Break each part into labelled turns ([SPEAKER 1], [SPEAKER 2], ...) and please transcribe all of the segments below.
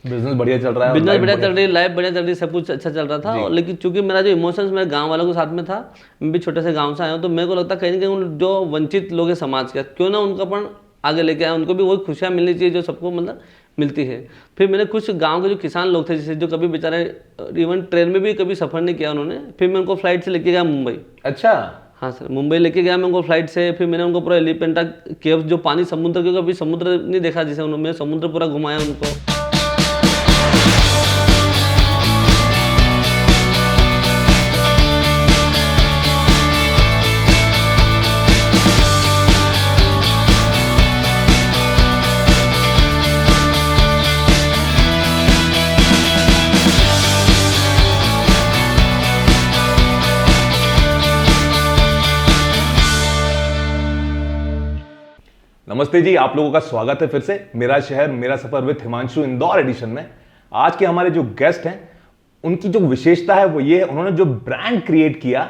[SPEAKER 1] Business बढ़िया चल रहा है,
[SPEAKER 2] बिजनेस बढ़िया चल रही है, लाइफ बढ़िया चल रही है, सब कुछ अच्छा चल रहा था। और लेकिन चूंकि मेरा जो इमोशंस मेरे गांव वालों के साथ में था, मैं भी छोटे से गांव से आया हूँ, तो मेरे को लगता कहीं ना कहीं जो वंचित लोग हैं समाज के, क्यों ना उनका अपन आगे लेके आए, उनको भी वही खुशियाँ मिलनी चाहिए जो सबको मतलब मिलती है। फिर मैंने कुछ गांव के जो किसान लोग थे, जैसे जो कभी बेचारे इवन ट्रेन में भी कभी सफ़र नहीं किया उन्होंने, फिर मैं उनको फ्लाइट से लेके गया मुंबई।
[SPEAKER 1] अच्छा,
[SPEAKER 2] हाँ सर, मुंबई लेके गया मैं उनको फ्लाइट से। फिर मैंने उनको पूरा एलिफेंटा केव्स, जो पानी समुद्र के, कभी समुद्र नहीं देखा जिसे, उन्होंने मैं समुद्र पूरा घुमाया उनको।
[SPEAKER 1] नमस्ते जी, आप लोगों का स्वागत है फिर से मेरा शहर मेरा सफर विद हिमांशु इंदौर एडिशन में। आज के हमारे जो गेस्ट हैं, उनकी जो विशेषता है वो ये है, उन्होंने जो ब्रांड क्रिएट किया,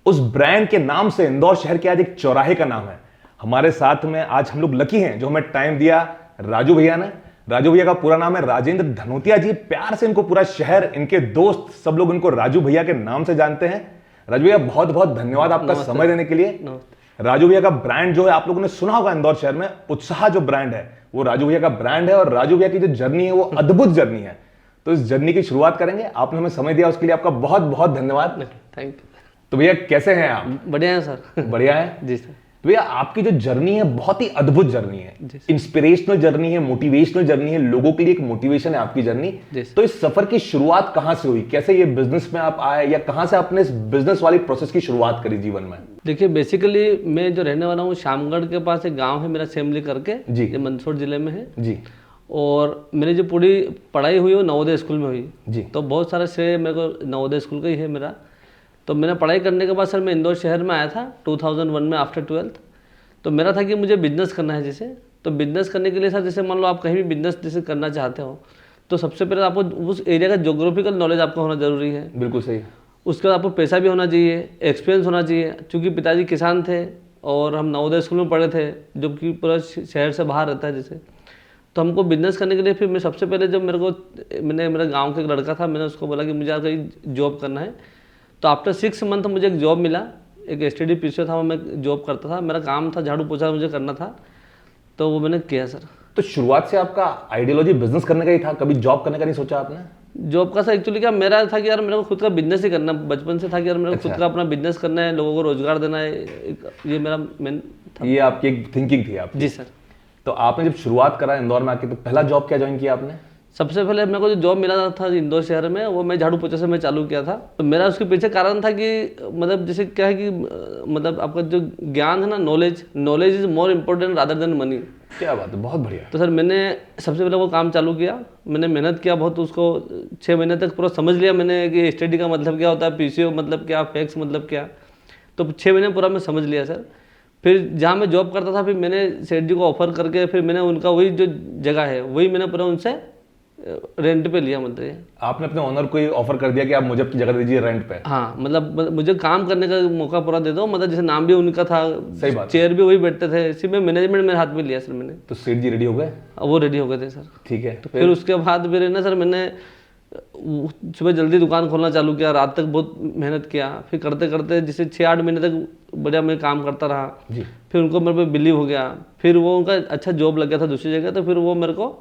[SPEAKER 1] उस ब्रांड के नाम से इंदौर शहर के आज एक चौराहे का नाम है। हमारे साथ में आज हम लोग लकी हैं जो हमें टाइम दिया राजू भैया ने। राजू भैया का पूरा नाम है राजेंद्र धनोतिया जी, प्यार से इनको पूरा शहर, इनके दोस्त, सब लोग इनको राजू भैया के नाम से जानते हैं। राजू भैया बहुत बहुत धन्यवाद आपका समय देने के लिए। राजू भैया का ब्रांड जो है, आप लोगों ने सुना होगा इंदौर शहर में, उत्साह जो ब्रांड है वो राजू भैया का ब्रांड है, और राजू भैया की जो जर्नी है वो अद्भुत जर्नी है। तो इस जर्नी की शुरुआत करेंगे, आपने हमें समय दिया उसके लिए आपका बहुत बहुत धन्यवाद।
[SPEAKER 2] Thank you.
[SPEAKER 1] तो भैया कैसे हैं आप?
[SPEAKER 2] बढ़िया है सर।
[SPEAKER 1] बढ़िया है
[SPEAKER 2] जी सर।
[SPEAKER 1] तो भैया आपकी जो जर्नी है बहुत ही अद्भुत जर्नी है, इंस्पिरेशनल जर्नी है, मोटिवेशनल जर्नी है, लोगों के लिए एक मोटिवेशन है आपकी जर्नी। तो इस सफर की शुरुआत कहां से हुई, कैसे ये बिजनेस में आप आए, या कहां से आपने इस बिजनेस वाली प्रोसेस की शुरुआत करी जीवन में?
[SPEAKER 2] देखिए, बेसिकली मैं जो रहने वाला हूँ, श्यामगढ़ के पास एक गांव है मेरा, सेमली करके
[SPEAKER 1] जी,
[SPEAKER 2] ये मंदसौर जिले में है
[SPEAKER 1] जी।
[SPEAKER 2] और मेरी जो पूरी पढ़ाई हुई वो नवोदय स्कूल में हुई
[SPEAKER 1] जी।
[SPEAKER 2] तो बहुत सारा श्रेय मेरे को नवोदय स्कूल का ही है मेरा। तो मैंने पढ़ाई करने के बाद सर मैं इंदौर शहर में आया था 2001 में आफ्टर 12th। तो मेरा था कि मुझे बिजनेस करना है जैसे, तो बिजनेस करने के लिए सर, जैसे मान लो आप कहीं भी बिजनेस जैसे करना चाहते हो, तो सबसे पहले आपको उस एरिया का ज्योग्राफिकल नॉलेज आपका होना जरूरी है।
[SPEAKER 1] बिल्कुल सही।
[SPEAKER 2] उसके बाद आपको पैसा भी होना चाहिए, एक्सपीरियंस होना चाहिए। क्योंकि पिताजी किसान थे और हम नवोदय स्कूल में पढ़े थे, जो कि पूरा शहर से बाहर रहता है जैसे। तो हमको बिजनेस करने के लिए फिर मैं सबसे पहले जब मेरा गांव का एक लड़का था, मैंने उसको बोला कि मुझे यार कहीं जॉब करना है। तो आफ्टर 6 मंथ मुझे एक जॉब मिला, एक एसटीडी पीसीओ था, वो मैं जॉब करता था, मेरा काम था झाड़ू पोछा मुझे करना था, तो वो मैंने किया सर।
[SPEAKER 1] तो शुरुआत से आपका आइडियोलॉजी बिजनेस करने का ही था, कभी जॉब करने का नहीं सोचा आपने?
[SPEAKER 2] जॉब का सर एक्चुअली क्या मेरा था कि यार मेरे को खुद का बिजनेस ही करना, बचपन से था कि यार मेरे को खुद का अपना बिजनेस करना है, लोगों को रोजगार देना है, ये मेरा मेन था।
[SPEAKER 1] ये आपकी एक थिंकिंग थी आपकी?
[SPEAKER 2] जी सर।
[SPEAKER 1] तो आपने जब शुरुआत करा इंदौर में आके, तो पहला जॉब क्या ज्वाइन किया आपने?
[SPEAKER 2] सबसे पहले मेरे को जो जॉब मिला था इंदौर शहर में, वो मैं झाड़ू पोछा से मैं चालू किया था। तो मेरा उसके पीछे कारण था कि मतलब जैसे क्या है कि मतलब आपका जो ज्ञान है ना, knowledge is more important rather than money.
[SPEAKER 1] क्या बात है, बहुत बढ़िया।
[SPEAKER 2] तो सर मैंने सबसे पहले वो काम चालू किया, मैंने मेहनत किया बहुत, उसको 6 महीने तक पूरा समझ लिया मैंने कि स्टडी का मतलब क्या होता है, पीसीओ मतलब क्या, फैक्स मतलब क्या। तो 6 महीने पूरा मैं समझ लिया सर। फिर जहाँ मैं जॉब करता था, फिर मैंने सेठ जी को ऑफर करके, फिर मैंने उनका वही जो जगह है वही मैंने पूरा उनसे रेंट पे लिया। मतलब
[SPEAKER 1] आपने अपने ओनर को ऑफर कर दिया कि आप मुझे अपनी जगह दीजिए रेंट पे?
[SPEAKER 2] हाँ, मतलब मुझे काम करने का मौका पूरा दे दो, मतलब जैसे नाम भी उनका था,
[SPEAKER 1] सही बात,
[SPEAKER 2] चेयर भी वही बैठते थे, इसी में मैनेजमेंट मेरे हाथ में लिया सर मैंने।
[SPEAKER 1] तो सेठ जी रेडी हो गए?
[SPEAKER 2] वो रेडी हो गए थे सर।
[SPEAKER 1] ठीक है।
[SPEAKER 2] तो फिर उसके बाद फिर ना सर मैंने सुबह जल्दी दुकान खोलना चालू किया, रात तक बहुत मेहनत किया, फिर करते करते जैसे 6-8 महीने तक बढ़िया मैं काम करता रहा
[SPEAKER 1] जी।
[SPEAKER 2] फिर उनको मेरे पे बिलीव हो गया, फिर वो उनका अच्छा जॉब लग गया था दूसरी जगह, तो फिर वो मेरे को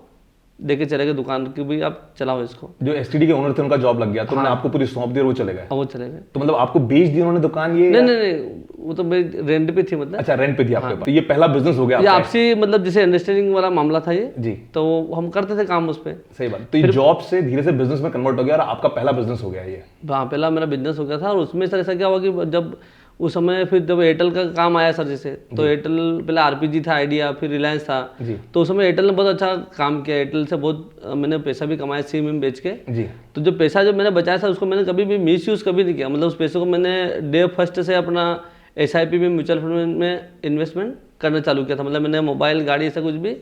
[SPEAKER 2] देके चले गए दुकान की, भाई आप चलाओ इसको।
[SPEAKER 1] जो एसटीडी के ओनर थे उनका जॉब लग गया, तो उन्होंने आपको पूरी सौंप दी और वो चले गए?
[SPEAKER 2] वो चले गए।
[SPEAKER 1] तो मतलब आपको बेच दी उन्होंने दुकान? ये
[SPEAKER 2] नहीं, वो तो मेरी रेंट पे थी मतलब।
[SPEAKER 1] अच्छा, रेंट पे थी आपके पास। तो ये पहला बिजनेस हो गया
[SPEAKER 2] ये आपसी मतलब जैसे अंडरस्टैंडिंग वाला मामला था ये
[SPEAKER 1] जी।
[SPEAKER 2] तो हम करते थे काम उस पर।
[SPEAKER 1] सही बात। तो ये जॉब से धीरे से बिजनेस में कन्वर्ट हो गया और आपका पहला बिजनेस हो गया ये?
[SPEAKER 2] हाँ, पहला मेरा बिजनेस हो गया था। और उसमें सर ऐसा क्या हुआ कि जब उस समय फिर जब एयरटेल का काम आया सर जैसे, तो एयरटेल पहले आरपीजी था, आइडिया, फिर रिलायंस था
[SPEAKER 1] जी।
[SPEAKER 2] तो उस समय एयरटेल ने बहुत अच्छा काम किया, एयरटेल से बहुत मैंने पैसा भी कमाया सिम बेच के
[SPEAKER 1] जी।
[SPEAKER 2] तो जो पैसा जो मैंने बचाया था उसको मैंने कभी भी मिस यूज़ कभी नहीं किया। मतलब उस पैसे को मैंने डे फर्स्ट से अपना SIP में, म्यूचुअल फंड में इन्वेस्टमेंट करना चालू किया था। मतलब मैंने मोबाइल, गाड़ी, ऐसा कुछ भी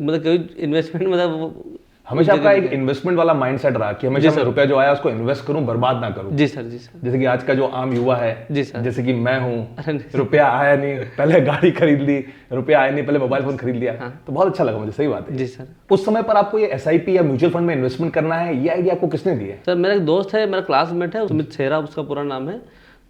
[SPEAKER 2] मतलब कोई इन्वेस्टमेंट मतलब
[SPEAKER 1] हमेशा आपका एक इन्वेस्टमेंट वाला माइंडसेट रहा कि हमेशा मैं रुपया जो आया उसको इन्वेस्ट करूं, बर्बाद ना करूं।
[SPEAKER 2] जी सर, जी सर।
[SPEAKER 1] जैसे कि आज का जो आम युवा है,
[SPEAKER 2] जी सर।
[SPEAKER 1] जैसे कि मैं हूं,
[SPEAKER 2] अरे नहीं।
[SPEAKER 1] रुपया आया नहीं, पहले गाड़ी खरीद ली, रुपया आया नहीं, पहले मोबाइल फोन खरीद लिया। तो बहुत अच्छा लगा मुझे, सही बात है।
[SPEAKER 2] जी सर।
[SPEAKER 1] उस समय पर आपको ये SIP या म्यूचुअल फंड में इन्वेस्टमेंट करना है, ये आइडिया आपको किसने दिया?
[SPEAKER 2] सर मेरा एक दोस्त है, मेरा क्लासमेट है, सुमित सेहरा उसका पूरा नाम है।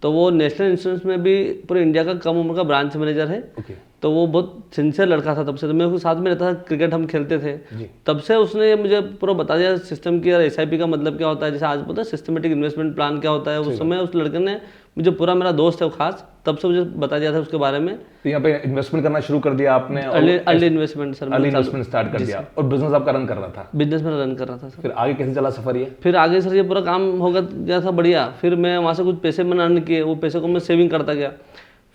[SPEAKER 2] तो वो नेशनल इंश्योरेंस में भी पूरे इंडिया का कम उम्र का ब्रांच मैनेजर है।
[SPEAKER 1] ओके।
[SPEAKER 2] तो वो बहुत सिंसियर लड़का था तब से। तो मैं उसके साथ में रहता था, क्रिकेट हम खेलते थे।
[SPEAKER 1] जी।
[SPEAKER 2] तब से उसने मुझे पूरा बता दिया सिस्टम की, यार SIP का मतलब क्या होता है। जैसे आज पता है सिस्टमेटिक इन्वेस्टमेंट प्लान क्या होता है। उस समय उस लड़के ने मुझे, पूरा मेरा दोस्त है वो खास, तब से मुझे बता दिया था उसके बारे में।
[SPEAKER 1] तो यहाँ पे इन्वेस्टमेंट करना शुरू कर दिया आपने?
[SPEAKER 2] Early investment sir.
[SPEAKER 1] Early investment start कर दिया और बिजनेस आपका रन कर रहा था?
[SPEAKER 2] बिजनेस में रन कर रहा था सर।
[SPEAKER 1] फिर आगे कैसे चला सफर ये?
[SPEAKER 2] फिर आगे सर ये पूरा काम हो गया था बढ़िया। फिर मैं वहाँ से कुछ पैसे मैंने अर्न किए, वो पैसे को मैं सेविंग करता गया।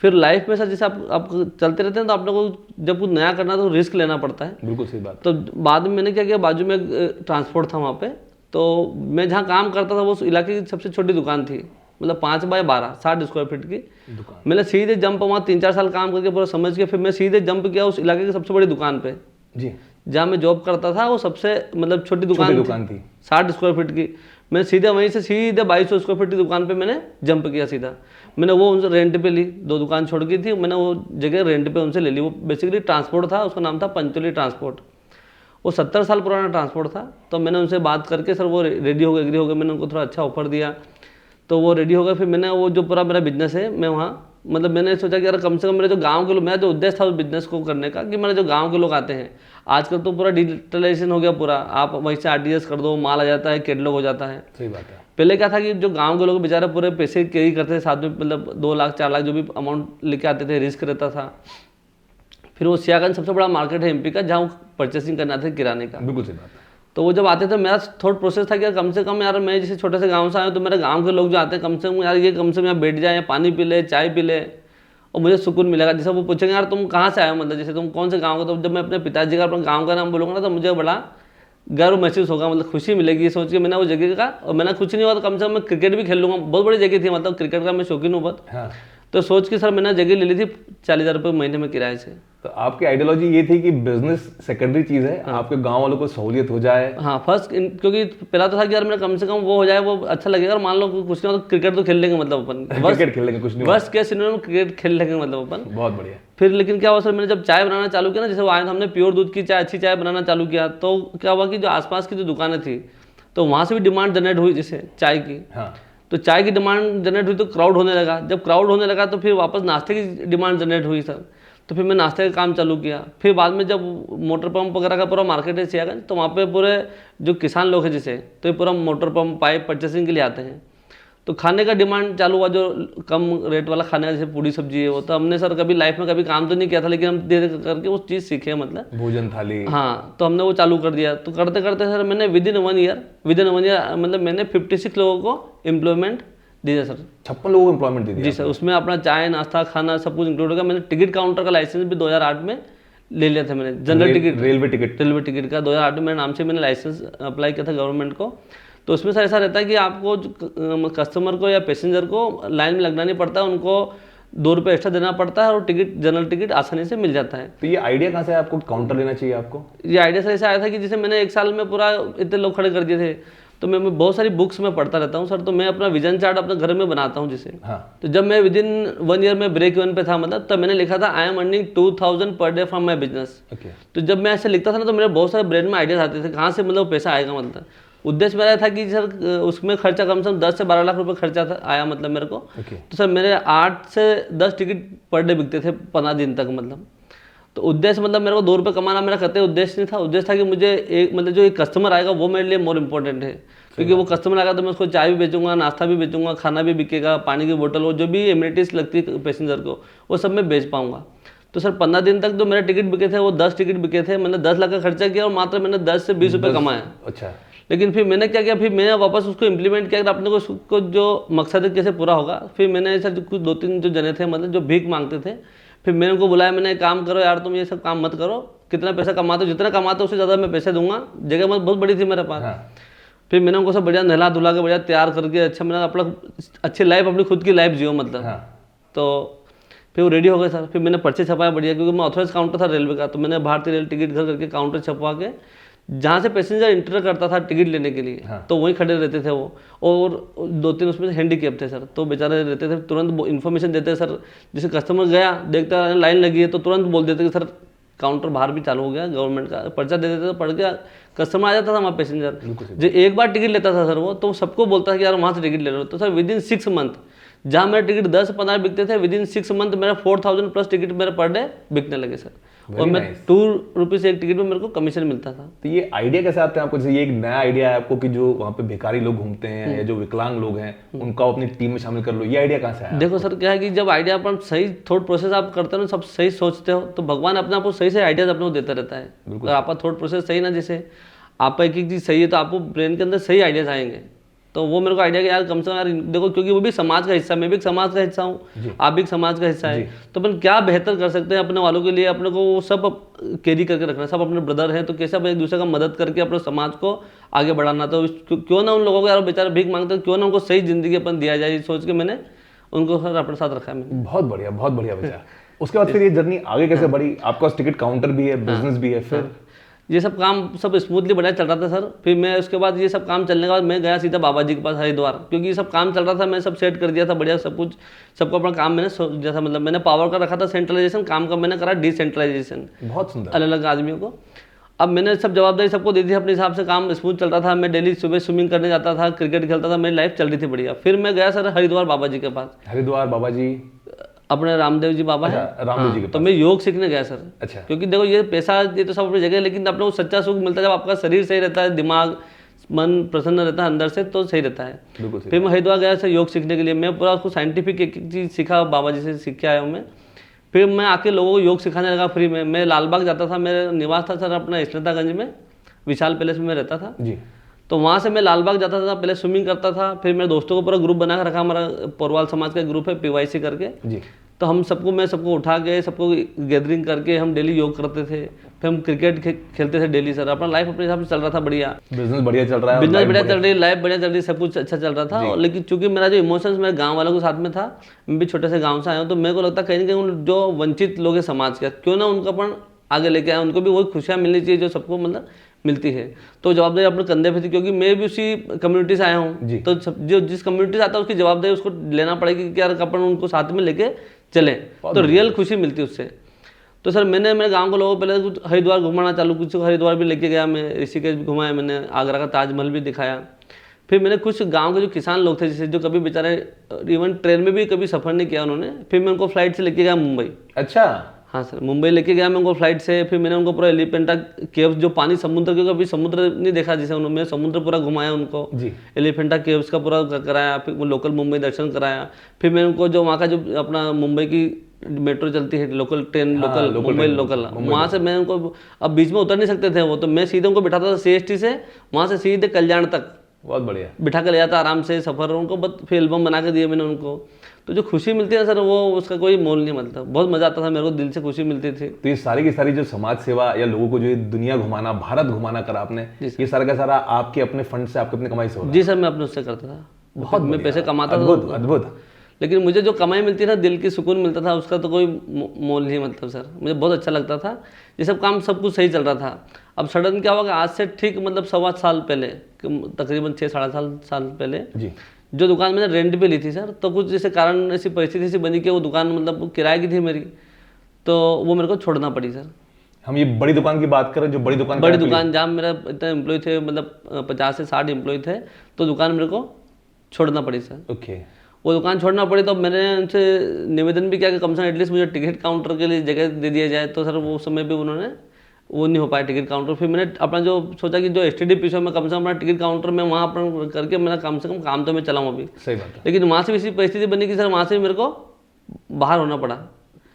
[SPEAKER 2] फिर लाइफ में सर जैसे आप चलते रहते हैं तो आप लोगों को जब कुछ नया करना तो रिस्क लेना पड़ता है।
[SPEAKER 1] बिल्कुल सही बात।
[SPEAKER 2] तो बाद में मैंने क्या किया, बाजू में एक ट्रांसपोर्ट था वहाँ पे। तो मैं जहाँ काम करता था वो उस इलाके की सबसे छोटी दुकान थी, मतलब 5 बाय 12 60 स्क्वायर फीट की दुकान। मैंने सीधे जंप, वहाँ 3-4 साल काम करके पूरा समझ के फिर मैं सीधे जंप किया उस इलाके की सबसे बड़ी दुकान पे
[SPEAKER 1] जी,
[SPEAKER 2] जहाँ मैं जॉब करता था। वो सबसे मतलब छोटी दुकान थी 60 स्क्वायर फीट की। मैं सीधे वहीं से सीधे 2200 स्क्वायर फीट की दुकान पे मैंने जंप किया सीधा। मैंने वो उनसे रेंट पे ली, 2 दुकान छोड़ की थी, मैंने वो जगह रेंट पे उनसे ले ली। वो बेसिकली ट्रांसपोर्ट था, उसका नाम था पंचोली ट्रांसपोर्ट। वो 70 साल पुराना ट्रांसपोर्ट था। तो मैंने उनसे बात करके सर वो रेडी हो गए, एग्री हो गए। मैंने उनको थोड़ा अच्छा ऑफर दिया तो वो रेडी हो गए। फिर मैंने वो जो पूरा मेरा बिजनेस है, मैं वहाँ मतलब मैंने सोचा कि यार कम से कम मेरे जो गांव के लोग, मेरा जो उद्देश्य था उस बिजनेस को करने का, कि मेरे जो गांव के लोग आते हैं, आजकल तो पूरा डिजिटलाइजेशन हो गया पूरा, आप वहीं से RTGS कर दो, माल आ जाता है, कैटलॉग हो जाता है।
[SPEAKER 1] सही बात है।
[SPEAKER 2] पहले क्या था कि जो गांव के लोग बेचारे पूरे पैसे कैरी करते थे साथ में, मतलब 2 लाख 4 लाख जो भी अमाउंट लेके आते थे, रिस्क रहता था। फिर वो सियागंज सबसे बड़ा मार्केट है MP का, जहाँ वो परचेसिंग करना था किराने का।
[SPEAKER 1] बिल्कुल सही बात है।
[SPEAKER 2] तो वो जब आते थे, मेरा थॉट प्रोसेस था कि यार कम से कम, यार मैं जैसे छोटे से गांव से आया हूं, तो मेरे गांव के लोग जो आते हैं कम से कम यार ये कम से कम यहाँ बैठ जाए, या पानी पी ले, चाय पी ले, और मुझे सुकून मिलेगा। जैसे वो पूछेंगे यार तुम कहाँ से आए हो, मतलब जैसे तुम कौन से गाँव का, तो जब मैं अपने पिताजी का अपने गाँव का नाम बोलूँगा ना, तो मुझे बड़ा गर्व महसूस होगा, मतलब खुशी मिलेगी ये सोच के मैंने वो जगह का। और मैंने कुछ नहीं हुआ तो कम से कम मैं क्रिकेट भी खेल लूँगा। बहुत बड़ी जगह थी, मतलब क्रिकेट का मैं शौकीन हूँ बहुत।
[SPEAKER 1] हाँ।
[SPEAKER 2] तो सोच के सर मैंने जगह ले ली थी 40,000 रुपये महीने में किराए से।
[SPEAKER 1] तो आपकी आइडियोलॉजी ये थी कि बिजनेस सेकेंडरी चीज है, आपके गांव वालों को सहूलियत हो जाए।
[SPEAKER 2] हाँ फर्स्ट, क्योंकि पहला तो था कि यार मेरा कम से कम वो हो जाए, वो अच्छा लगेगा। मान लो कुछ नहीं हो तो क्रिकेट तो खेल लेंगे, मतलब अपन
[SPEAKER 1] क्रिकेट खेल लेंगे, कुछ नहीं
[SPEAKER 2] बस क्या सिनेमा में क्रिकेट खेल लेंगे, मतलब अपन।
[SPEAKER 1] बहुत बढ़िया।
[SPEAKER 2] फिर लेकिन क्या हुआ सर, मैंने जब चाय बनाना चालू किया ना, जैसे वो आए तो हमने प्योर दूध की चाय, अच्छी चाय बनाना चालू किया, तो क्या हुआ कि जो आसपास की जो दुकानें थी, तो वहाँ से भी डिमांड जनरेट हुई जैसे चाय की।
[SPEAKER 1] हाँ।
[SPEAKER 2] तो चाय की डिमांड जनरेट हुई तो क्राउड होने लगा। जब क्राउड होने लगा तो फिर वापस नाश्ते की डिमांड जनरेट हुई सर। तो फिर मैं नाश्ते का काम चालू किया। फिर बाद में जब मोटर पंप वगैरह का पूरा मार्केट है सियागंज, तो वहाँ पे पूरे जो किसान लोग हैं जैसे, तो ये पूरा मोटर पंप पाइप परचेसिंग के लिए आते हैं। तो खाने का डिमांड चालू हुआ, जो कम रेट वाला खाने का, जैसे पूड़ी सब्जी है वो। तो हमने सर कभी लाइफ में कभी काम तो नहीं किया था, लेकिन हम धीरे करके वो चीज़ सीखे, मतलब
[SPEAKER 1] भोजन थाली।
[SPEAKER 2] हाँ, तो हमने वो चालू कर दिया। तो करते करते सर मैंने विदिन वन ईयर मतलब मैंने 56 लोगों को एम्प्लॉयमेंट दिया सर।
[SPEAKER 1] 56 लोगों को एम्प्लॉयमेंट दे दिया
[SPEAKER 2] जी सर। उसमें अपना चाय नाश्ता खाना सब कुछ इंक्लूड होगा। मैंने टिकट काउंटर का लाइसेंस भी 2008 में ले लिया था मैंने। जनरल टिकट,
[SPEAKER 1] रेलवे टिकट
[SPEAKER 2] का 2008 में मेरे नाम से मैंने लाइसेंस अप्लाई किया था गवर्नमेंट को। तो उसमें सर ऐसा रहता है कि आपको कस्टमर को या पैसेंजर को लाइन में लगना नहीं पड़ता है, उनको 2 रुपये एक्स्ट्रा देना पड़ता है, और टिकट जनरल टिकट आसानी से मिल जाता है।
[SPEAKER 1] तो ये आइडिया कहाँ से है आपको काउंटर लेना चाहिए आपको?
[SPEAKER 2] ये आइडिया सर ऐसा आया था कि जैसे मैंने 1 साल में पूरा इतने लोग खड़े कर दिए थे, तो मैं बहुत सारी बुक्स में पढ़ता रहता हूँ सर। तो मैं अपना विजन चार्ट अपने घर में बनाता हूँ जैसे।
[SPEAKER 1] हाँ।
[SPEAKER 2] तो जब मैं विदिन 1 ईयर में ब्रेक इवन पे था, मतलब तब मैंने लिखा था I am earning 2000 per day from my business. तो जब मैं ऐसे लिखता था ना, तो मेरे बहुत सारे ब्रेन में आइडियाज आते थे कहाँ से मतलब पैसा आएगा। मतलब उद्देश्य मेरा था कि सर उसमें खर्चा कम से कम 10 से 12 लाख रुपए खर्चा था आया, मतलब मेरे को। तो सर मेरे 8 से 10 टिकट पर डे बिकते थे 15 दिन तक, मतलब। तो उद्देश्य मतलब मेरे को 2 रुपये कमाना मेरा कतई उद्देश्य नहीं था। उद्देश्य था कि मुझे एक मतलब जो एक कस्टमर आएगा वो मेरे लिए मोर इम्पोर्टेंट है, क्योंकि वो कस्टमर आएगा तो मैं उसको चाय भी बेचूंगा, नाश्ता भी बेचूंगा, खाना भी बिकेगा, पानी की बोतल हो, जो भी एमिनिटीज लगती है पैसेंजर को, वो सब मैं बेच पाऊंगा। तो सर 15 दिन तक जो मेरे टिकट बिके थे वो 10 टिकट बिके थे। मैंने 10 लाख का खर्चा किया और मात्र मैंने 10 से 20 रुपये कमाया।
[SPEAKER 1] अच्छा।
[SPEAKER 2] लेकिन फिर मैंने क्या किया, फिर मैंने वापस उसको इम्प्लीमेंट किया, अपने को उसको जो मकसद है कैसे पूरा होगा। फिर मैंने सर कुछ 2-3 जो जने थे, मतलब जो भीख मांगते थे, फिर मैंने उनको बुलाया, मैंने काम करो यार, तुम ये सब काम मत करो, कितना पैसा कमाते हो, जितना कमाते हो उससे ज़्यादा मैं पैसे दूंगा। जगह मतलब बहुत बड़ी थी मेरे पास।
[SPEAKER 1] हाँ।
[SPEAKER 2] फिर मैंने उनको सब बढ़िया नहला धुला के बढ़िया तैयार करके, अच्छा मैंने अपना अच्छी लाइफ, अपनी खुद की लाइफ जियो, मतलब।
[SPEAKER 1] हाँ।
[SPEAKER 2] तो फिर वो रेडी हो गए सर। फिर मैंने पर्चे छपाया बढ़िया, क्योंकि मैं ऑथराइज काउंटर था रेलवे का। तो मैंने भारतीय रेल टिकट घर करके काउंटर छपवा के जहाँ से पैसेंजर इंटर करता था टिकट लेने के लिए,
[SPEAKER 1] हाँ।
[SPEAKER 2] तो वहीं खड़े रहते थे वो। और 2-3 उसमें हैंडीकैप थे सर, तो बेचारे रहते थे, तुरंत इन्फॉर्मेशन देते सर। जैसे कस्टमर गया, देखता है लाइन लगी है, तो तुरंत बोल देते कि सर काउंटर बाहर भी चालू हो गया, गवर्नमेंट का पर्चा दे देते, तो पढ़ के कस्टमर आ जाता था वहाँ पैसेंजर। जो एक बार टिकट लेता था सर वो, तो सबको बोलता था कि यार वहाँ से टिकट ले लो। तो सर विदिन 6 मंथ, जहाँ मेरे टिकट 10-15 बिकते थे, विदिन 6 मंथ मेरा 4000 प्लस टिकट मेरे पर डे बिकने लगे सर। और मैं 2 रुपीज़ एक टिकट में मेरे को कमीशन मिलता था।
[SPEAKER 1] तो ये आइडिया कैसे आते हैं आपको? जैसे ये एक नया आइडिया है आपको कि जो वहाँ पे भिखारी लोग घूमते हैं या जो विकलांग लोग हैं उनको अपनी टीम में शामिल कर लो, ये आइडिया कहाँ से आया?
[SPEAKER 2] देखो सर क्या है कि जब आइडिया अपन सही थॉट प्रोसेस आप करते हो ना, सब सही सोचते हो, तो भगवान अपने आपको सही आइडियाज अपने को देता रहता है। अगर आपका थॉट प्रोसेस सही ना, जैसे आपका एक चीज़ सही है तो आपको ब्रेन के अंदर सही आइडियाज आएंगे। तो वो मेरे को आइडिया कि यार कम से कम यार देखो, क्योंकि वो भी समाज का हिस्सा, मैं भी एक समाज का हिस्सा हूँ, आप भी एक समाज का हिस्सा है, तो अपन क्या बेहतर कर सकते हैं अपने वालों के लिए। अपने को वो सब कैरी करके रखना, सब अपने ब्रदर हैं, तो कैसे अपन एक दूसरे का मदद करके अपने समाज को आगे बढ़ाना। तो क्यों ना उन लोगों को यार बेचारे भीख मांगते हैं, क्यों ना उनको सही जिंदगी अपन दिया जाए, सोच के मैंने उनको सर अपने साथ रखा है मैंने।
[SPEAKER 1] बहुत बढ़िया विचार। उसके बाद फिर ये जर्नी आगे कैसे बढ़ी? आपका टिकट काउंटर भी है, बिजनेस भी है, फिर
[SPEAKER 2] ये सब काम सब स्मूथली बढ़िया चल रहा था सर। फिर मैं उसके बाद ये सब काम चलने के बाद मैं गया सीधा बाबा जी के पास हरिद्वार, क्योंकि ये सब काम चल रहा था, मैं सब सेट कर दिया था बढ़िया सब कुछ, सबको अपना काम मैंने जैसा मतलब मैंने पावर का रखा था सेंट्रलाइजेशन, काम का मैंने करा डिसेंट्रलाइजेशन,
[SPEAKER 1] बहुत सुंदर,
[SPEAKER 2] अलग अलग आदमियों को। अब मैंने सब जवाबदारी सबको दी थी, अपने हिसाब से काम स्मूथ चल रहा था। मैं डेली सुबह स्विमिंग करने जाता था, क्रिकेट खेलता था, मेरी लाइफ चल रही थी बढ़िया। फिर मैं गया सर हरिद्वार बाबा जी के पास।
[SPEAKER 1] हरिद्वार बाबा जी
[SPEAKER 2] अपने रामदेव जी बाबा है,
[SPEAKER 1] रामदेव जी के
[SPEAKER 2] तो मैं योग सीखने गया सर।
[SPEAKER 1] अच्छा,
[SPEAKER 2] क्योंकि देखो ये पैसा ये तो सब अपनी जगह है, लेकिन अपने को सच्चा सुख मिलता है जब आपका शरीर सही रहता है, दिमाग मन प्रसन्न रहता है अंदर से, तो सही रहता है।
[SPEAKER 1] बिल्कुल सही।
[SPEAKER 2] फिर मैं हरिद्वार गया सर योग सीखने के लिए, मैं पूरा उसको साइंटिफिक एक एक चीज़ सीखा, बाबा जी से सीख के आया हूँ मैं। फिर मैं आके लोगों को योग सिखाने लगा फ्री में। मैं लालबाग जाता था, मेरा निवास था सर अपना स्नेतागंज में, विशाल पैलेस में रहता था
[SPEAKER 1] जी।
[SPEAKER 2] तो वहाँ से मैं लालबाग जाता था, पहले स्विमिंग करता था। फिर मेरे दोस्तों को पूरा ग्रुप बना कर रखा, हमारा पोरवाल समाज का ग्रुप है PYC करके
[SPEAKER 1] जी।
[SPEAKER 2] तो हम सबको मैं सबको उठा के सबको गैदरिंग करके हम डेली योग करते थे। फिर हम क्रिकेट खेलते थे डेली सर। अपना लाइफ अपने हिसाब से चल रहा था बढ़िया,
[SPEAKER 1] बिजनेस बढ़िया चल रहा है,
[SPEAKER 2] बिजनेस बढ़िया चल रही है, लाइफ बढ़िया चल रही है, सब कुछ अच्छा चल रहा था। और लेकिन चूंकि मेरा जो इमोशंस मेरे गांव वालों के साथ में था, मैं भी छोटे से गांव से आया हूँ, तो मेरे को लगता कहीं ना कहीं उन जो वंचित लोग हैं समाज के, क्यों ना उनको अपन आगे लेके आए, उनको भी वही खुशियाँ मिलनी चाहिए जो सबको मतलब मिलती है। तो जवाबदारी अपने कंधे पे थी, क्योंकि मैं भी उसी कम्युनिटी से आया हूँ, तो जो जिस कम्युनिटी से आता है उसकी जवाबदारी उसको लेना पड़ेगी कि यार अपन उनको साथ में लेके चले, तो रियल खुशी मिलती है उससे। तो सर मैंने मेरे गांव के लोगों को पहले कुछ हरिद्वार घुमाना चालू, कुछ हरिद्वार भी लेके गया मैं, ऋषिकेश भी घुमाया मैंने, आगरा का ताजमहल भी दिखाया। फिर मैंने कुछ गांव के जो किसान लोग थे जैसे जो कभी बेचारे इवन ट्रेन में भी कभी सफ़र नहीं किया उन्होंने, फिर मैं उनको फ्लाइट से लेके गया मुंबई।
[SPEAKER 1] अच्छा,
[SPEAKER 2] हाँ सर, मुंबई लेके गया मैं उनको फ्लाइट से। फिर मैंने उनको पूरा एलिफेंटा केव्स जो पानी समुद्र के, कभी समुद्र नहीं देखा जिसे उन्होंने, समुद्र पूरा घुमाया उनको
[SPEAKER 1] जी।
[SPEAKER 2] एलिफेंटा केव्स का पूरा कराया, फिर वो लोकल मुंबई दर्शन कराया। फिर मैंने उनको जो वहाँ का जो अपना मुंबई की मेट्रो चलती है, local train, local Mumbai local, वहाँ से मैं उनको, अब बीच में उतर नहीं सकते थे वो, तो मैं सीधे उनको बिठाता था CST से, वहाँ से सीधे कल्याण तक
[SPEAKER 1] बहुत बढ़िया
[SPEAKER 2] बिठा कर ले जाता आराम से सफ़र। उनको बस फिर एल्बम बना के दिए मैंने उनको। तो जो खुशी मिलती है ना सर, वो उसका कोई मोल नहीं, मतलब बहुत मजा आता था मेरे को, दिल से खुशी मिलती थी।
[SPEAKER 1] तो ये सारी की सारी जो समाज सेवा या लोगों को जो ये दुनिया घुमाना, भारत घुमाना करा आपने, ये सारा का सारा आपके अपने फंड से, आपके अपने कमाई से हो रहा?
[SPEAKER 2] जी सर, मैं अपने उससे करता था, बहुत मैं पैसे कमाता था,
[SPEAKER 1] अद्भुत।
[SPEAKER 2] लेकिन मुझे जो कमाई मिलती था, दिल की सुकून मिलता था, उसका तो कोई मोल नहीं, मतलब सर मुझे बहुत अच्छा लगता था। ये सब काम सब कुछ सही चल रहा था। अब सडन क्या होगा, आज से ठीक मतलब 1.25 साल पहले, तकरीबन 6-7.5 साल पहले
[SPEAKER 1] जी,
[SPEAKER 2] जो दुकान मैंने रेंट पे ली थी सर, तो कुछ जैसे कारण ऐसी परिस्थिति सी बनी कि वो दुकान मतलब किराए की थी मेरी, तो वो मेरे को छोड़ना पड़ी सर।
[SPEAKER 1] हम ये बड़ी दुकान की बात करें, जो बड़ी दुकान
[SPEAKER 2] जहाँ मेरा इतना एम्प्लॉय थे, मतलब 50 से 60 एम्प्लॉय थे, तो दुकान मेरे को छोड़ना पड़ी सर।
[SPEAKER 1] ओके।
[SPEAKER 2] वो दुकान छोड़ना पड़ी, तो मैंने उनसे निवेदन भी किया कि कम से कम एटलीस्ट मुझे टिकट काउंटर के लिए जगह दे दिया जाए। तो सर वो समय भी उन्होंने वो नहीं हो पाया टिकट काउंटर। फिर मैंने अपना जो सोचा कि जो STD पीछे में कम से कम अपना टिकट काउंटर में वहाँ अपना करके मेरा कम से कम काम तो मैं चलाऊँ अभी।
[SPEAKER 1] सही बात है।
[SPEAKER 2] लेकिन वहाँ से भी इसी परिस्थिति बनी कि सर वहाँ से मेरे को बाहर होना पड़ा,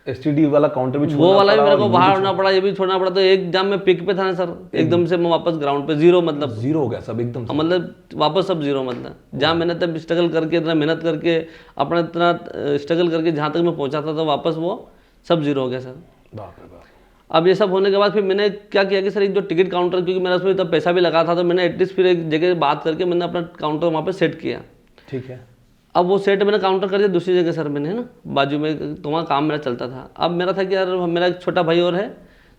[SPEAKER 1] STD वाला काउंटर भी
[SPEAKER 2] वो वाला भी मेरे को बाहर होना पड़ा, ये भी छोड़ना पड़ा। तो एक जाम में पिक पे था ना सर, एकदम से मैं वापस ग्राउंड पे जीरो, मतलब
[SPEAKER 1] जीरो हो गया सब एकदम से।
[SPEAKER 2] मतलब वापस सब जीरो, मतलब जहाँ मैंने तब स्ट्रगल करके, इतना मेहनत करके, अपना इतना स्ट्रगल करके जहाँ तक मैं पहुँचा था, तो वापस वो सब जीरो हो गया सर।
[SPEAKER 1] बाप रे बाप।
[SPEAKER 2] अब ये सब होने के बाद फिर मैंने क्या किया कि सर एक जो टिकट काउंटर, क्योंकि मेरा उसमें इतना पैसा भी लगा था, तो मैंने एटलीस्ट फिर एक जगह बात करके मैंने अपना काउंटर वहाँ पे सेट किया।
[SPEAKER 1] ठीक है।
[SPEAKER 2] अब वो सेट मैंने काउंटर कर दिया दूसरी जगह सर, मैंने है ना बाजू में, तो वहाँ काम मेरा चलता था। अब मेरा था कि यार मेरा एक छोटा भाई और है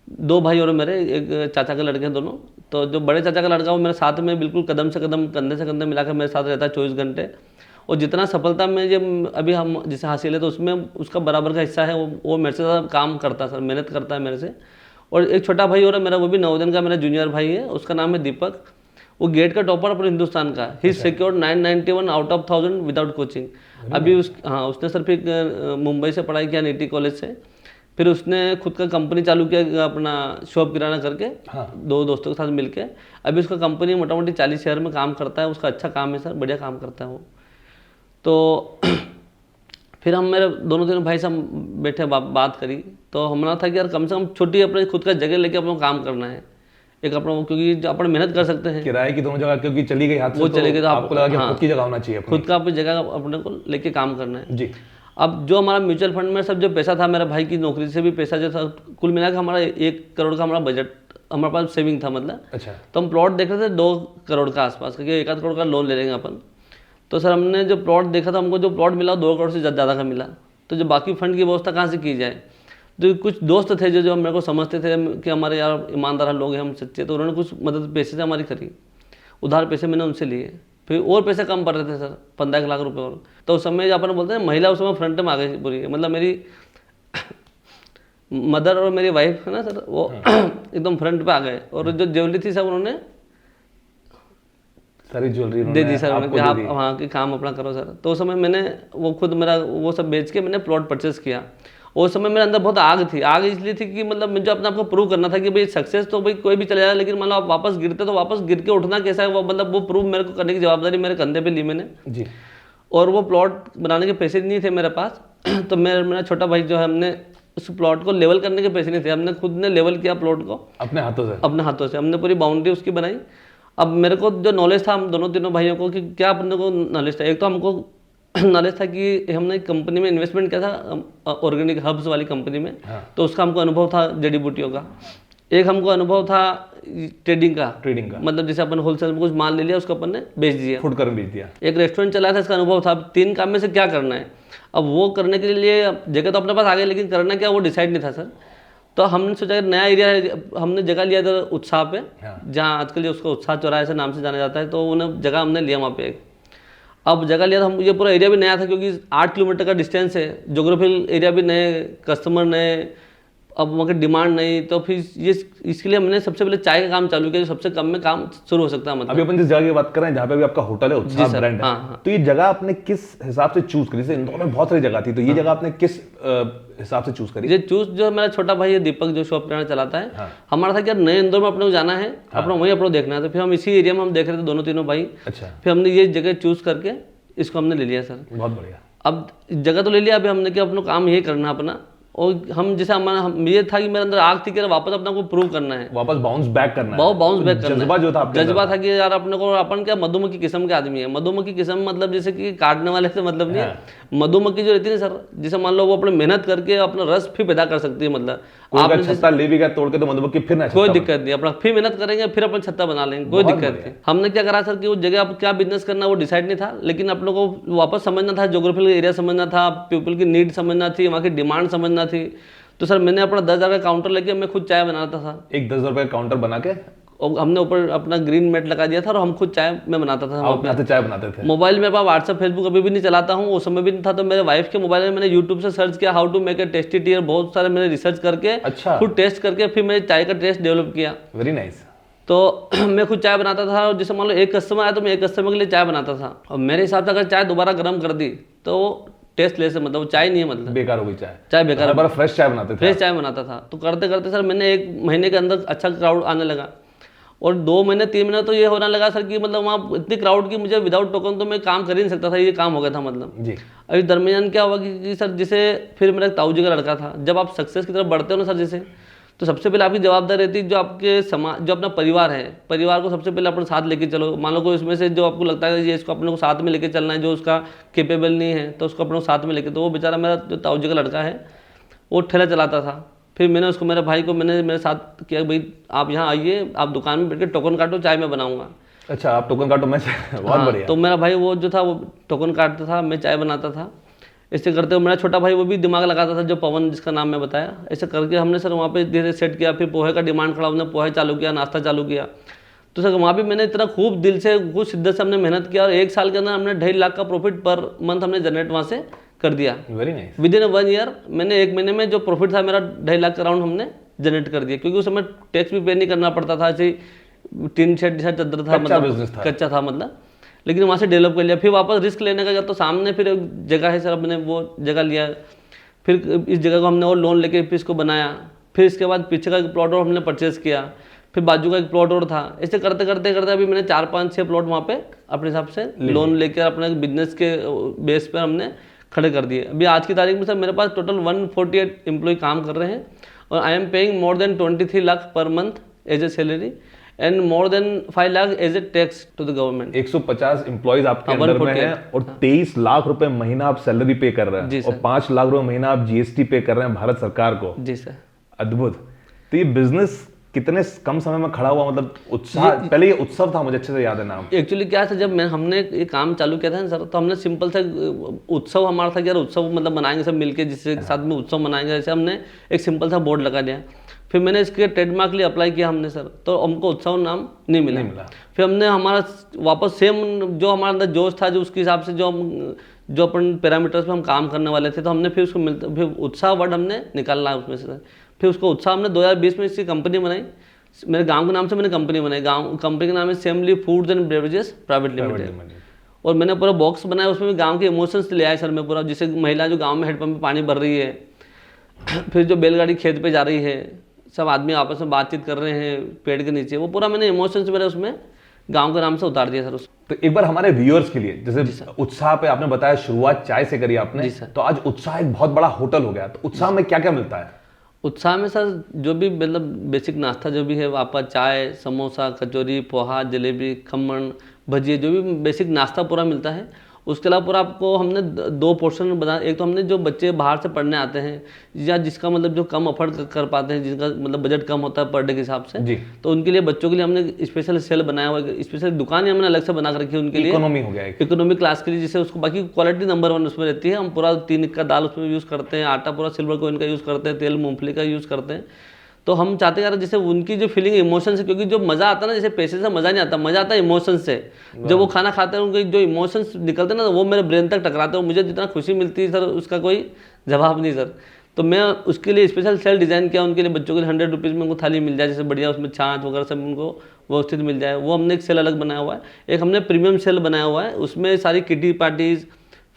[SPEAKER 2] दो भाई और मेरे, एक चाचा के लड़के हैं दोनों। तो जो बड़े चाचा का लड़का वो मेरे साथ में बिल्कुल कदम से कदम, कंधे से कंधे मिलाकर मेरे साथ रहता है 24 घंटे। और जितना सफलता में जब अभी हम जिसे हासिल है तो उसमें उसका बराबर का हिस्सा है। वो मेरे से ज़्यादा काम करता है सर, मेहनत करता है मेरे से। और एक छोटा भाई और है मेरा, वो भी नवोदय का मेरा जूनियर भाई है, उसका नाम है दीपक। वो गेट का टॉपर अपने हिंदुस्तान का, he secured 991 out of 1000 without coaching. अभी उसने सिर्फ एक मुंबई से पढ़ाई किया, नीटी कॉलेज से। फिर उसने खुद का कंपनी चालू किया अपना शॉप किराना करके, दो दोस्तों के साथ मिलके। अभी उसका कंपनी मोटा मोटी 40 शहर में काम करता है, उसका अच्छा काम है सर, बढ़िया काम करता है वो। तो फिर हम मेरे दोनों तीनों भाई साहब बैठे बात करी, तो हमारा था कि यार कम से कम छोटी अपने खुद का जगह लेके अपना काम करना है एक अपना, क्योंकि जो अपन मेहनत कर सकते हैं।
[SPEAKER 1] किराए की दोनों जगह क्योंकि चली गई हाथ से,
[SPEAKER 2] वो चले गए तो
[SPEAKER 1] आपको लगा कि खुद की जगह होना चाहिए,
[SPEAKER 2] खुद का अपनी जगह अपने को लेके काम करना है
[SPEAKER 1] जी।
[SPEAKER 2] अब जो हमारा म्यूचुअल फंड में सब जो पैसा था, मेरा भाई की नौकरी से भी पैसा जो था, कुल मिला के हमारा 1 करोड़ का हमारा बजट हमारे पास सेविंग था मतलब।
[SPEAKER 1] अच्छा।
[SPEAKER 2] तो हम प्लॉट देख रहे थे 2 करोड़ का आसपास, क्योंकि 1 करोड़ का लोन ले लेंगे अपन। तो सर हमने जो प्लॉट देखा था, हमको जो प्लॉट मिला 2 करोड़ से ज़्यादा का मिला। तो जो बाकी फंड की व्यवस्था कहाँ से की जाए। तो कुछ दोस्त थे जो मेरे को समझते थे कि हमारे यार ईमानदार लोग हैं, हम सच्चे, तो उन्होंने कुछ मदद पैसे से हमारी करी, उधार पैसे मैंने उनसे लिए। फिर और पैसे कम पड़ रहे थे सर, 15 लाख रुपए और। तो उस समय अपन बोलते हैं महिला उस समय फ्रंट में आ गई पूरी, मतलब मेरी मदर और मेरी वाइफ है ना सर, वो एकदम फ्रंट पे आ गए। और जो ज्वेलरी थी सब उन्होंने
[SPEAKER 1] सारी ज्वेलरी
[SPEAKER 2] दे दी सर, उन्होंने आप वहाँ के काम अपना करो सर। तो उस समय मैंने वो खुद मेरा वो सब बेच के मैंने प्लॉट परचेस किया। उस समय मेरे अंदर बहुत आग थी। आग इसलिए थी कि मतलब मुझे अपने आपको प्रूव करना था कि भाई सक्सेस तो भाई कोई भी चले जाए, लेकिन मान लो आप वापस गिरते तो वापस गिर के उठना कैसा है, वो मतलब वो प्रूव मेरे को करने की जवाबदारी मेरे कंधे पे ली मैंने
[SPEAKER 1] जी।
[SPEAKER 2] और वो प्लॉट बनाने के पैसे नहीं थे मेरे पास। तो मेरा छोटा भाई जो है, हमने उस प्लॉट को लेवल करने के पैसे नहीं थे, हमने खुद ने लेवल किया प्लॉट को
[SPEAKER 1] अपने हाथों से
[SPEAKER 2] हमने पूरी बाउंड्री उसकी बनाई। अब मेरे को जो नॉलेज था हम दोनों तीनों भाइयों को कि क्या अपने को नॉलेज था, एक तो हमको नॉलेज था कि हमने एक कंपनी में इन्वेस्टमेंट किया था, ऑर्गेनिक हर्ब्स वाली कंपनी में। तो उसका हमको अनुभव था जड़ी बूटियों का। एक हमको अनुभव था ट्रेडिंग का मतलब जैसे अपन होलसेल में कुछ माल ले लिया, उसको अपन ने बेच दिया,
[SPEAKER 1] फूड कर बेच दिया।
[SPEAKER 2] एक रेस्टोरेंट चलाया था, इसका अनुभव था। 3 काम में से क्या करना है। अब वो करने के लिए जगह तो अपने पास आ गई, लेकिन करना क्या वो डिसाइड नहीं था सर। तो हमने सोचा नया एरिया है, हमने जगह लिया था उत्साह पे, जहाँ आजकल उसको उत्साह चौराहे से नाम से जाना जाता है। तो उन्हें जगह हमने लिया वहाँ पे। अब जगह लिया था हम, ये पूरा एरिया भी नया था क्योंकि 8 किलोमीटर का डिस्टेंस है, जोग्राफिकल एरिया भी नए, कस्टमर नए, अब वहाँ की डिमांड नहीं। तो फिर ये इसके लिए हमने सबसे पहले चाय का काम चालू किया, जो सबसे कम में काम शुरू हो सकता है। मतलब
[SPEAKER 1] अभी अपन जिस जगह की बात कर रहे हैं जहाँ पे भी आपका होटल है, उत्साह ब्रांड है, तो ये जगह आपने किस हिसाब से चूज करी? जैसे इंदौर में बहुत सारी जगह थी, तो ये जगह आपने किस हिसाब से चूज करी?
[SPEAKER 2] ये चूज जो मेरा छोटा भाई है दीपक, जो शॉप किराना चलाता है, हमारा था कि यार नए इंदौर में अपने को जाना है, अपना वहीं अपना देखना है। तो फिर हम इसी एरिया में हम देख रहे थे दोनों तीनों भाई।
[SPEAKER 1] अच्छा।
[SPEAKER 2] फिर हमने ये जगह चूज करके इसको हमने ले लिया सर।
[SPEAKER 1] बहुत बढ़िया।
[SPEAKER 2] अब जगह तो ले लिया, अभी हमने क्या अपना काम यही करना अपना। और हम जैसे हमारा ये था कि मेरे अंदर आग थी कि वापस अपना को प्रूव करना है,
[SPEAKER 1] वापस बाउंस बैक करना है,
[SPEAKER 2] जज्बा
[SPEAKER 1] जो था,
[SPEAKER 2] जज्बा था कि यार अपने को अपन क्या मधुमक्खी किस्म के आदमी है। मधुमक्खी किस्म मतलब जैसे कि काटने वाले से मतलब नहीं है। मधुमक्खी जो रहती है सर, जैसे मान लो वो अपने मेहनत करके अपना रस फिर पैदा कर सकती है। मतलब
[SPEAKER 1] आपने छत्ता ले भी गया तोड़ के, तो मधुमक्खी फिर ना,
[SPEAKER 2] कोई दिक्कत नहीं, अपना फिर मेहनत करेंगे, फिर अपन छत्ता बना लेंगे, कोई दिक्कत नहीं। हमने क्या करा सर कि वो जगह अब क्या बिजनेस करना वो डिसाइड नहीं था, लेकिन अपने को वापस समझना था, जोग्राफिकल एरिया समझना था, पीपल की नीड समझना थी, वहाँ की डिमांड समझना थी। तो सर मैंने अपना 10,000 का काउंटर लेके मैं खुद चाय बनाता था।
[SPEAKER 1] एक 10,000 रुपए का काउंटर बना के
[SPEAKER 2] और हमने ऊपर अपना ग्रीन मैट लगा दिया था और हम खुद चाय में बनाता था।
[SPEAKER 1] आप चाय बनाते थे?
[SPEAKER 2] मोबाइल में व्हाट्सएप फेसबुक अभी भी नहीं चलाता हूँ, उस समय भी नहीं था। तो मेरे वाइफ के मोबाइल में मैंने यूट्यूब से सर्च किया how to make a tasty tea, बहुत सारे मैंने रिसर्च करके खुद टेस्ट करके फिर मैंने चाय का टेस्ट डेवलप किया।
[SPEAKER 1] Very nice.
[SPEAKER 2] तो मैं खुद चाय बनाता था, और जैसे मान लो एक कस्टमर आया तो मैं एक कस्टमर के लिए चाय बनाता था। और मेरे हिसाब से अगर चाय दोबारा गर्म कर दी तो टेस्ट ले से मतलब वो चाय नहीं है, मतलब
[SPEAKER 1] बेकार हो गई चाय बेकार। हर फ्रेश चाय बनाते थे?
[SPEAKER 2] फ्रेश चाय बनाता था। तो करते करते सर मैंने 1 महीने के अंदर अच्छा क्राउड आने लगा, और 2 महीने 3 महीने तो ये होने लगा सर कि मतलब वहाँ इतनी क्राउड की मुझे विदाउट टोकन तो मैं काम कर ही नहीं सकता था, ये काम हो गया था मतलब
[SPEAKER 1] जी।
[SPEAKER 2] अभी दरमियान क्या हुआ कि सर जैसे फिर मेरा ताऊ जी का लड़का था, जब आप सक्सेस की तरफ बढ़ते हो ना सर जैसे, तो सबसे पहले आपकी जवाबदारी रहती है जो आपके समाज, जो अपना परिवार है, परिवार को सबसे पहले अपने साथ लेके चलो। मान लो कोई इसमें से जो आपको लगता है ये इसको अपने को साथ में लेके चलना है, जो उसका कैपेबल नहीं है तो उसको अपने को साथ में लेके। तो वो बेचारा मेरा जो ताऊ जी का लड़का है वो ठेला चलाता था। फिर मैंने उसको, मेरे भाई को मैंने मेरे साथ किया, भाई आप यहाँ आइए, आप दुकान में बैठ के टोकन काटो, चाय मैं बनाऊंगा।
[SPEAKER 1] अच्छा, आप टोकन काटो, मैं बहुत बढ़िया।
[SPEAKER 2] तो मेरा भाई वो जो था वो टोकन काटता था, मैं चाय बनाता था। ऐसे करते हुए मेरा छोटा भाई वो भी दिमाग लगाता था, जो पवन जिसका नाम मैं बताया। ऐसे करके हमने सर वहाँ पे धीरे सेट किया। फिर पोहे का डिमांड खड़ा, हमने पोहे चालू किया, नाश्ता चालू किया। तो सर वहाँ भी मैंने इतना खूब दिल से, खूब शिद्दत से हमने मेहनत किया, और 1 साल के अंदर हमने 2.5 लाख का प्रॉफिट पर मंथ हमने जनरेट वहाँ से कर दिया।
[SPEAKER 1] Very nice.
[SPEAKER 2] With in 1 year मैंने 1 महीने में जो प्रॉफिट था मेरा 2.5 लाख का राउंड हमने जनरेट कर दिया, क्योंकि उस समय टैक्स भी पे नहीं करना पड़ता था। ऐसे टीन शेड जैसा चद्दर था,
[SPEAKER 1] कच्चा business था।
[SPEAKER 2] कच्चा था मतलब। लेकिन वहाँ से डेवलप कर लिया। फिर वापस रिस्क लेने का जब, तो सामने फिर एक जगह है सर, हमने वो जगह लिया। फिर इस जगह को हमने और लोन लेके फिर इसको बनाया। फिर इसके बाद पीछे का एक प्लॉट और हमने परचेज़ किया। फिर बाजू का एक प्लॉट और था। ऐसे करते करते करते अभी मैंने 4, 5, 6 प्लॉट वहाँ पे अपने हिसाब से लोन लेकर अपने बिजनेस के बेस पर हमने खड़े कर दिए। अभी आज की तारीख में सर मेरे पास टोटल 148 एम्प्लॉय काम कर रहे हैं, और I am paying more than 23 lakh per month as a salary, and more than 5 lakh as a tax to the government.
[SPEAKER 1] 150 employees आपके अंडर में हैं, और 23 लाख रुपए महीना आप सैलरी पे कर रहे हैं, और 5 लाख रुपए महीना आप जीएसटी पे कर रहे हैं भारत सरकार को।
[SPEAKER 2] जी सर।
[SPEAKER 1] अद्भुत। तो ये बिजनेस कितने कम समय में खड़ा हुआ, मतलब उत्साह, पहले ये उत्सव था, मुझे अच्छे से याद है नाम।
[SPEAKER 2] एक्चुअली क्या था, जब हमने ये काम चालू किया था ना सर, तो हमने सिंपल सा उत्सव हमारा था कि यार उत्सव मतलब मनाएंगे सब मिलके, जिसके साथ में उत्सव मनाएंगे। जैसे हमने एक सिंपल सा बोर्ड लगा दिया। फिर मैंने इसके ट्रेडमार्क के लिए अप्लाई किया हमने सर, तो हमको उत्सव नाम नहीं मिला। फिर हमने हमारा वापस सेम जो हमारे अंदर जोश था, जो उसके हिसाब से जो अपन पैरामीटर्स पे हम काम करने वाले थे, तो हमने फिर उसको फिर उत्साह वर्ड हमने निकालना उसमें से। फिर उसको उत्साह हमने 2020 में इसकी कंपनी बनाई। मेरे गांव के नाम से मैंने कंपनी बनाई। गांव कंपनी का नाम है सेमली foods and beverages private limited. और मैंने पूरा बॉक्स बनाया, उसमें भी गांव के इमोशंस ले आया सर मैं पूरा। जैसे महिला जो गांव में हेडपम्प में पानी भर रही है, फिर जो बैलगाड़ी खेत पे जा रही है, सब आदमी आपस में बातचीत कर रहे हैं पेड़ के नीचे, वो पूरा मैंने इमोशंस मेरे उसमें गांव के नाम से उतार दिया सर उसको।
[SPEAKER 1] तो एक बार हमारे व्यूअर्स के लिए, जैसे उत्साह पे आपने बताया शुरुआत चाय से करी आपने, तो आज उत्साह एक बहुत बड़ा होटल हो गया। तो उत्साह में क्या क्या मिलता है?
[SPEAKER 2] उत्साह में सर जो भी मतलब बेसिक नाश्ता जो भी है, आपका चाय, समोसा, कचौरी, पोहा, जलेबी, खमण, भजिए, जो भी बेसिक नाश्ता पूरा मिलता है। उसके अलावा पूरा आपको हमने 2 पोर्शन बना। एक तो हमने जो बच्चे बाहर से पढ़ने आते हैं, या जिसका मतलब जो कम अफोर्ड कर पाते हैं, जिनका मतलब बजट कम होता है पर डे के हिसाब से
[SPEAKER 1] जी,
[SPEAKER 2] तो उनके लिए, बच्चों के लिए हमने स्पेशल सेल बनाया हुआ है। स्पेशल दुकान ही हमने अलग से बना कर रखी है उनके लिए।
[SPEAKER 1] इकोनॉमी हो गया,
[SPEAKER 2] इकोनॉमी क्लास के लिए, जिससे उसको बाकी क्वालिटी नंबर 1 उसमें रहती है। हम पूरा 3 का दाल उसमें यूज़ करते हैं, आटा पूरा सिल्वर कॉइन का यूज़ करते हैं, तेल मूंगफली का यूज़ करते हैं। तो हम चाहते हैं यार जैसे उनकी जो फीलिंग इमोशन से, क्योंकि जो मज़ा आता है ना, जैसे पैसे से मज़ा नहीं आता, मज़ा आता है इमोशन से। जब वो खाना खाते हैं उनके जो इमोशंस निकलते हैं ना, तो वो मेरे ब्रेन तक टकराते हैं। मुझे जितना खुशी मिलती है सर, उसका कोई जवाब नहीं सर। तो मैं उसके लिए स्पेशल सेल डिज़ाइन किया उनके लिए। बच्चों के लिए 100 रुपीज़ में उनको थाली मिल जाए, जैसे बढ़िया, उसमें छाछ वगैरह सब उनको व्यवस्थित मिल जाए। वो हमने एक सेल अलग बनाया हुआ है। एक हमने प्रीमियम सेल बनाया हुआ है, उसमें सारी किटी पार्टीज़,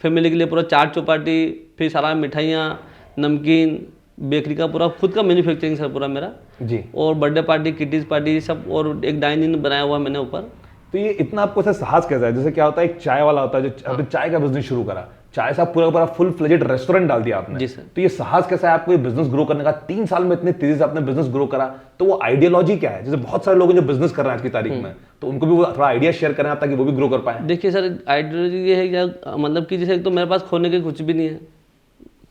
[SPEAKER 2] फैमिली के लिए पूरा चाट चौपाटी, फिर सारा मिठाइयाँ, नमकीन, बेकरी का पूरा खुद का मैन्युफैक्चरिंग सर पूरा मेरा
[SPEAKER 1] जी।
[SPEAKER 2] और बर्थडे पार्टी, किटीज पार्टी सब, और एक डाइनिंग बनाया हुआ मैंने ऊपर।
[SPEAKER 1] तो ये इतना आपको ऐसा साहस कैसा है? जैसे क्या होता है, एक चाय वाला होता है जो आपने चाय का बिजनेस शुरू करा, चाय से आप पूरा पूरा फुल फ्लेजेड रेस्टोरेंट डाल दिया आपने।
[SPEAKER 2] जी सर।
[SPEAKER 1] तो ये साहस कैसा है आपको ये बिजनेस ग्रो करने का? 3 साल में इतनी तेजी से आपने बिजनेस ग्रो करा, तो वो आइडियोलॉजी क्या है? जैसे बहुत सारे लोग जो बिजनेस कर रहे हैं आज की तारीख में, तो उनको भी वो थोड़ा आइडिया शेयर करें आप, ताकि वो भी ग्रो कर पाए।
[SPEAKER 2] देखिए सर, आइडियोलॉजी ये है क्या, मतलब कि जैसे एक तो मेरे पास खोने के कुछ भी नहीं है,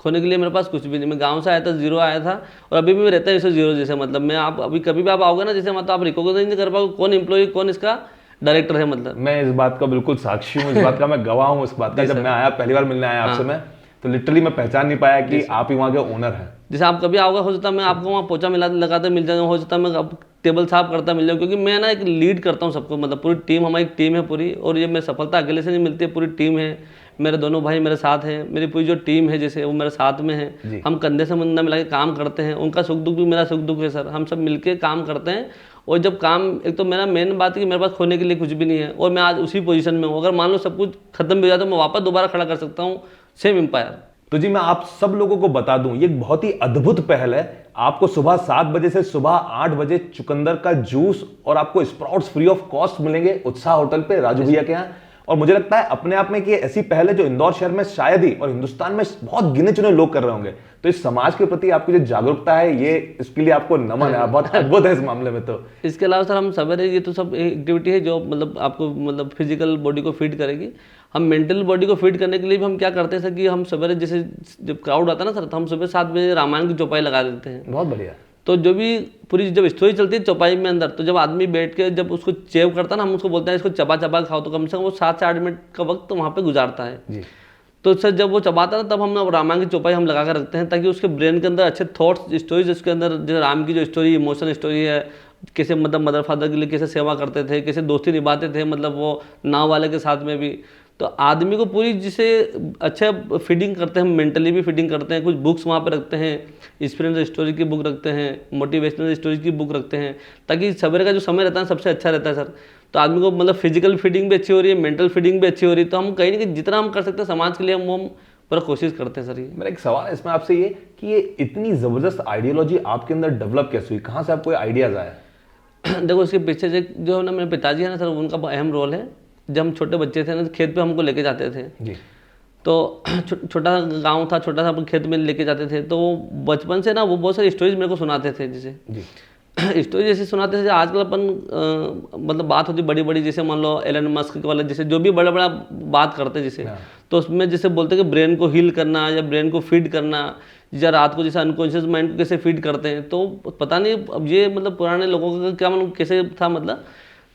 [SPEAKER 2] खोने के लिए मेरे पास कुछ भी नहीं। मैं गांव से आया था, 0 आया था, और अभी भी मैं रहता है जैसे 0 जैसे। मतलब मैं आप अभी कभी भी आप आओगे ना, जैसे मतलब आप रिकॉग्नाइज नहीं कर पाओगे कौन एम्प्लॉय, कौन इसका डायरेक्टर है। मतलब
[SPEAKER 1] मैं इस बात का बिल्कुल साक्षी हूँ, इस बात का मैं गवाह हूँ इस बात का। जब मैं आया पहली बार मिलने आया आपसे मैं, तो लिटरली मैं पहचान नहीं पाया कि आप ही वहाँ के ओनर हैं।
[SPEAKER 2] जैसे आप कभी आओगे, हो सकता है मैं आपको वहाँ पोछा लगाते मिल जाऊँगा, हो सकता है मैं टेबल साफ करता मिल जाऊँ, क्योंकि मैं ना एक लीड करता हूँ सबको। मतलब पूरी टीम, हमारी टीम है पूरी, और ये मेरी सफलता अकेले से नहीं मिलती है, पूरी टीम है। मेरे दोनों भाई मेरे साथ हैं, मेरी पूरी जो टीम है जैसे वो मेरे साथ में है। हम कंधे से कंधा मिला के काम करते हैं, उनका सुख दुख भी मेरा सुख दुख है सर। हम सब मिलके काम करते हैं। और जब काम, एक तो मेरा मेन बात है कि मेरे पास खोने के लिए कुछ भी नहीं है, और मैं आज उसी पोजीशन में हूँ। अगर मान लो सब कुछ खत्म भी हो जाए तो मैं वापस दोबारा खड़ा कर सकता हूँ सेम एम्पायर।
[SPEAKER 1] तो जी मैं आप सब लोगों को बता दूं, ये एक बहुत ही अद्भुत पहल है। आपको सुबह 7 बजे से सुबह 8 बजे चुकंदर का जूस और आपको स्प्राउट्स फ्री ऑफ कॉस्ट मिलेंगे उत्साह होटल पे, राजू भैया के यहाँ। और मुझे लगता है अपने आप में कि ऐसी पहल है जो इंदौर शहर में शायद ही, और हिंदुस्तान में बहुत गिने चुने लोग कर रहे होंगे। तो इस समाज के प्रति आपकी जो जागरूकता है, ये इसके लिए आपको नमन है, बहुत अद्भुत है इस मामले में। तो
[SPEAKER 2] इसके अलावा सर हम सवेरे, ये तो सब एक्टिविटी है जो मतलब आपको मतलब फिजिकल बॉडी को फिट करेगी। हम मेंटल बॉडी को फिट करने के लिए भी हम क्या करते हैं सर कि हम सवेरे, जैसे जब क्राउड आता है ना सर, तो हम सुबह 7 बजे रामायण की चौपाई लगा देते हैं।
[SPEAKER 1] बहुत बढ़िया।
[SPEAKER 2] तो जो भी पूरी जब स्टोरी चलती है चौपाई में अंदर, तो जब आदमी बैठ के जब उसको चेव करता है ना, हम उसको बोलते हैं इसको चबा चबा खाओ, तो कम से कम वो 7 से 8 मिनट का वक्त वहाँ पे गुजारता है।
[SPEAKER 1] जी।
[SPEAKER 2] तो सर जब वो चबाता है ना, तब हम रामायण की चौपाई हम लगा कर रखते हैं, ताकि उसके ब्रेन के अंदर अच्छे थॉट्स, स्टोरीज, उसके अंदर जो राम की जो स्टोरी, इमोशनल स्टोरी है, कैसे मतलब मदर फादर के लिए कैसे सेवा करते थे, कैसे दोस्ती निभाते थे, मतलब वो नाव वाले के साथ में भी। तो आदमी को पूरी जिसे अच्छा फीडिंग करते हैं, मेंटली भी फीडिंग करते हैं। कुछ बुक्स वहाँ पे रखते हैं, इंस्पिरेशनल स्टोरी की बुक रखते हैं, मोटिवेशनल स्टोरीज की बुक रखते हैं, ताकि सवेरे का जो समय रहता है सबसे अच्छा रहता है सर। तो आदमी को मतलब फिजिकल फीडिंग भी अच्छी हो रही है, मेंटल फीडिंग भी अच्छी हो रही है। तो हम कहीं ना कहीं जितना हम कर सकते हैं समाज के लिए हम पूरा कोशिश करते हैं सर। ये
[SPEAKER 1] मेरा एक सवाल है इसमें आपसे ये कि ये इतनी जबरदस्त आइडियोलॉजी आपके अंदर डेवलप कैसे हुई, कहाँ से आपको आइडियाज आया?
[SPEAKER 2] देखो इसके पीछे जो है ना, मेरे पिताजी है ना सर, उनका अहम रोल है। जब हम छोटे बच्चे थे ना, तो खेत पे हमको लेके जाते थे
[SPEAKER 1] जी।
[SPEAKER 2] तो छोटा गांव था, छोटा सा अपन खेत में लेके जाते थे। तो बचपन से ना वो बहुत सारी स्टोरीज मेरे को सुनाते थे, जैसे
[SPEAKER 1] जी
[SPEAKER 2] स्टोरी जैसे सुनाते थे। आजकल अपन मतलब बात होती बड़ी बड़ी, जैसे मान लो एलन मस्क वाले, जैसे जो भी बड़ा बड़ा बात करते जैसे, तो उसमें जैसे बोलते हैं कि ब्रेन को हील करना या ब्रेन को फीड करना, या रात को जैसे अनकॉन्शियस माइंड को कैसे फीड करते हैं। तो पता नहीं अब ये मतलब पुराने लोगों का क्या मतलब कैसे था, मतलब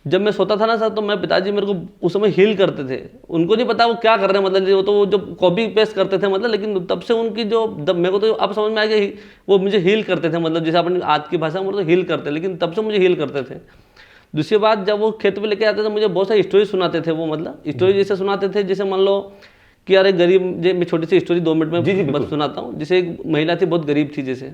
[SPEAKER 2] जब मैं सोता था ना सर, तो मेरे पिताजी मेरे को उस समय हील करते थे। उनको नहीं पता वो क्या कर रहे हैं, मतलब वो तो वो जो कॉपी पेस्ट करते थे मतलब, लेकिन तब से उनकी जो मेरे को तो अब समझ में आ गया, वो मुझे हील करते थे। मतलब जैसे अपनी आज की भाषा में तो हील करते, लेकिन तब से मुझे हील करते थे। दूसरी बात, जब वो खेत पे लेके आते थे, मुझे बहुत सारी स्टोरी सुनाते थे। वो मतलब स्टोरी जैसे सुनाते थे, जैसे मान लो कि यार एक गरीब, मैं छोटी सी स्टोरी 2 मिनट में बस सुनाता हूँ। जैसे एक महिला थी, बहुत गरीब थी, जैसे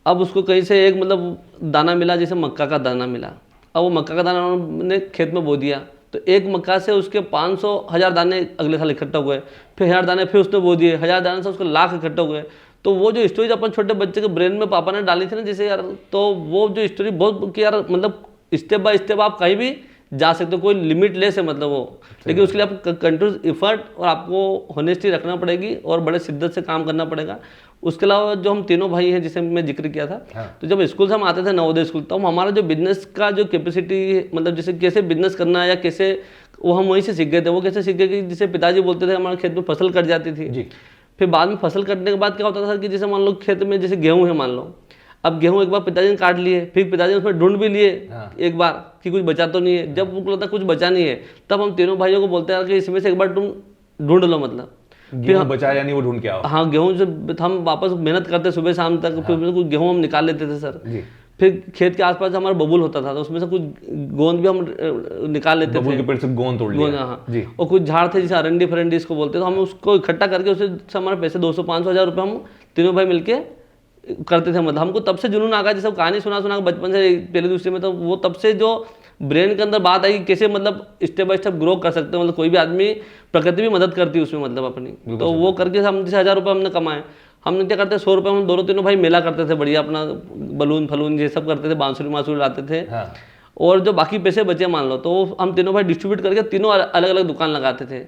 [SPEAKER 2] अब उसको कहीं से एक मतलब दाना मिला, जैसे मक्का का दाना मिला। अब वो मक्का का दाना उन्होंने खेत में बो दिया, तो एक मक्का से उसके 500,000 दाने अगले साल इकट्ठा हुए, फिर 1000 दाने फिर उसने बो दिए, 1000 दाने से उसको लाख इकट्ठा हुए। तो वो जो स्टोरी अपन छोटे बच्चे के ब्रेन में पापा ने डाली थी ना, जैसे यार, तो वो जो स्टोरी बहुत कि यार मतलब स्टेप बाय स्टेप आप कहीं भी जा सकते हो, कोई लिमिटलेस है मतलब वो। लेकिन उसके लिए आप कंटिन्यूस एफर्ट और आपको होनेस्टी रखना पड़ेगी और बड़े शिद्दत से काम करना पड़ेगा। उसके अलावा जो हम तीनों भाई हैं, जिसे मैं जिक्र किया था, तो जब स्कूल से हम आते थे नवोदय स्कूल, तो हमारा जो बिजनेस का जो कैपेसिटी, मतलब जैसे कैसे बिजनेस करना है या कैसे, वो हम वहीं से सीख गए थे। वो कैसे सीख गए कि जैसे पिताजी बोलते थे हमारे खेत में फसल कट जाती थी जी। फिर बाद में फसल कटने के बाद क्या होता था सर कि जैसे मान लो खेत में जैसे गेहूँ है, मान लो अब गेहूँ एक बार पिताजी ने काट लिए, फिर पिताजी ने उसमें ढूंढ भी लिए एक बार कि कुछ बचा तो नहीं है। जब उनको लगता कुछ बचा नहीं है, तब हम तीनों भाइयों को बोलते हैं कि इसमें से एक बार तुम ढूंढ लो, मतलब
[SPEAKER 1] गेहूं बचा या नहीं वो ढूंढ के आओ।
[SPEAKER 2] हाँ, गेहूं से हम वापस मेहनत करते सुबह शाम तक, फिर कुछ गेहूं हम निकाल लेते थे सर जी। फिर खेत के आसपास हमारा बबूल होता था, तो उसमें से कुछ गोंद भी हम निकाल लेते थे।
[SPEAKER 1] बबूल के पेड़ से गोंद तोड़ लिया।
[SPEAKER 2] हाँ जी। और कुछ झाड़ थे जैसे अरंडी फरंडी इसको बोलते, तो हम उसको इकट्ठा करके उससे हमारे पैसे 200, 500, 1000 रुपये हम तीनों भाई मिलके करते थे। मतलब हमको तब से जुनून आ गया, जैसे कहानी सुना बचपन से पहले दूसरे में, तो वो तब से जो ब्रेन के अंदर बात आई कि कैसे मतलब स्टेप बाय स्टेप ग्रो कर सकते हैं। मतलब कोई भी आदमी, प्रकृति भी मदद करती है उसमें मतलब अपनी, तो वो करके हम जैसे 1000 रुपये हमने कमाए, हमने क्या करते 100 रुपये हम दोनों तीनों भाई मेला करते थे बढ़िया, अपना बलून फलून ये सब करते थे, बांसुरी मासूरी लाते थे। और जो बाकी पैसे बचे मान लो, तो हम तीनों भाई डिस्ट्रीब्यूट करके तीनों अलग अलग दुकान लगाते थे।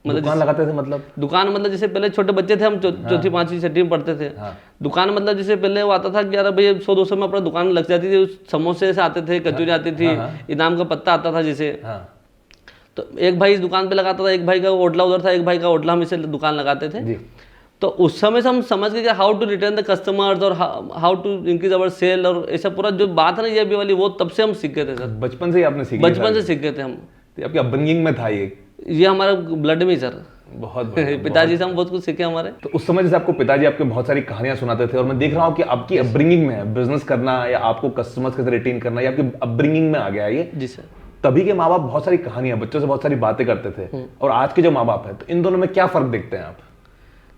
[SPEAKER 1] मतलब दुकान लगाते थे, मतलब
[SPEAKER 2] दुकान मतलब जैसे पहले छोटे बच्चे थे हम, चौथी पांचवी छठी में पढ़ते थे। दुकान मतलब जैसे पहले वो आता था कि यार भैया 100-200 में अपना दुकान लग जाती थी। समोसे से आते थे, कचौरी आती थी, इनाम का पत्ता आता था जैसे। तो एक भाई इस दुकान पे लगाता था, एक भाई का ओटला उधर था, एक भाई का ओटला हम इसे दुकान लगाते थे। तो उस समय से हम समझ गए कि how to return the customers और how to increase our sale, और ऐसा पूरा जो बात है ना ये भी वाली, वो तब से हम सीख गए थे सर।
[SPEAKER 1] बचपन से ही आपने सीखा?
[SPEAKER 2] बचपन से सीख गए थे हम।
[SPEAKER 1] आपकी अपब्रिंगिंग में था
[SPEAKER 2] ये हमारा ब्लड में सर।
[SPEAKER 1] बहुत
[SPEAKER 2] पिताजी से हम बहुत कुछ सीखे हमारे।
[SPEAKER 1] तो उस समय जैसे आपको पिताजी आपके बहुत सारी कहानियां सुनाते थे, और मैं देख रहा हूँ कि आपकी अपब्रिंगिंग में है बिजनेस करना या आपको कस्टमर्स कैसे रिटेन करना, या आपकी अपब्रिंगिंग में आ गया है ये।
[SPEAKER 2] जी सर।
[SPEAKER 1] तभी के माँ बाप बहुत सारी कहानियां, बच्चों से बहुत सारी बातें करते थे, और आज के जो माँ बाप है, तो इन दोनों में क्या फर्क देखते हैं आप?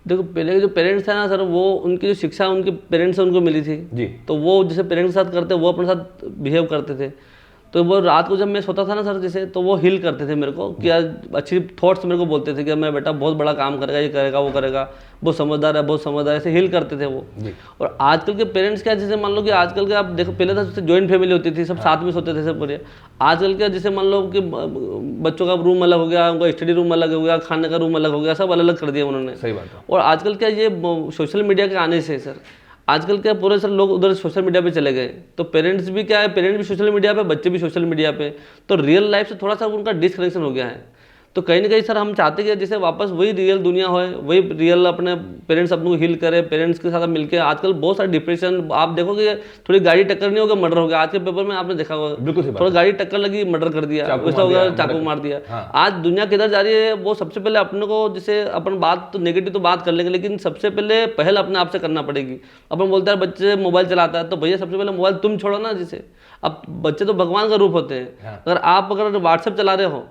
[SPEAKER 2] देखो पहले के जो पेरेंट्स थे ना सर, वो उनकी जो शिक्षा उनके पेरेंट्स से उनको मिली थी
[SPEAKER 1] जी,
[SPEAKER 2] तो वो जैसे पेरेंट्स के साथ करते वो अपने साथ बिहेव करते थे। तो वो रात को जब मैं सोता था ना सर जैसे, तो वो हील करते थे मेरे को कि यार अच्छी थॉट्स मेरे को बोलते थे कि मैं बेटा बहुत बड़ा काम करेगा, ये करेगा वो करेगा, बहुत समझदार है, बहुत समझदार है, ऐसे हील करते थे वो। और आजकल के पेरेंट्स क्या, जैसे मान लो कि आजकल के आप देखो, पहले था जॉइंट फैमिली होती थी, सब साथ में सोते थे सब पूरे। आजकल का जैसे मान लो कि बच्चों का रूम अलग हो गया, उनका स्टडी रूम अलग हो गया, खाने का रूम अलग हो गया, सब अलग अलग कर दिया उन्होंने।
[SPEAKER 1] सही बात है।
[SPEAKER 2] और आजकल क्या ये सोशल मीडिया के आने से सर, आजकल क्या पूरे सर लोग उधर सोशल मीडिया पे चले गए, तो पेरेंट्स भी क्या है, पेरेंट्स भी सोशल मीडिया पे, बच्चे भी सोशल मीडिया पे, तो रियल लाइफ से थोड़ा सा उनका डिस्कनेक्शन हो गया है। तो कहीं ना कहीं सर हम चाहते हैं कि जैसे वापस वही रियल दुनिया हो, वही रियल अपने पेरेंट्स अपने को हील करे, पेरेंट्स के साथ मिलकर। आजकल बहुत सारे डिप्रेशन, आप देखोगे थोड़ी गाड़ी टक्कर नहीं होगा मर्डर हो गया, आज के पेपर में आपने देखा होगा,
[SPEAKER 1] बिल्कुल सही बात
[SPEAKER 2] थोड़ा गाड़ी टक्कर लगी मर्डर कर दिया, वैसा हो गया चाकू मार दिया। आज दुनिया किधर जा रही है, वो सबसे पहले अपने को, जैसे अपन बात तो नेगेटिव तो बात कर लेंगे, लेकिन सबसे पहले पहल अपने आप से करना पड़ेगी। अपन बोलते हैं बच्चे मोबाइल चलाता है, तो भैया सबसे पहले मोबाइल तुम छोड़ो ना। जिसे अब बच्चे तो भगवान का रूप होते हैं, अगर व्हाट्सएप चला रहे हो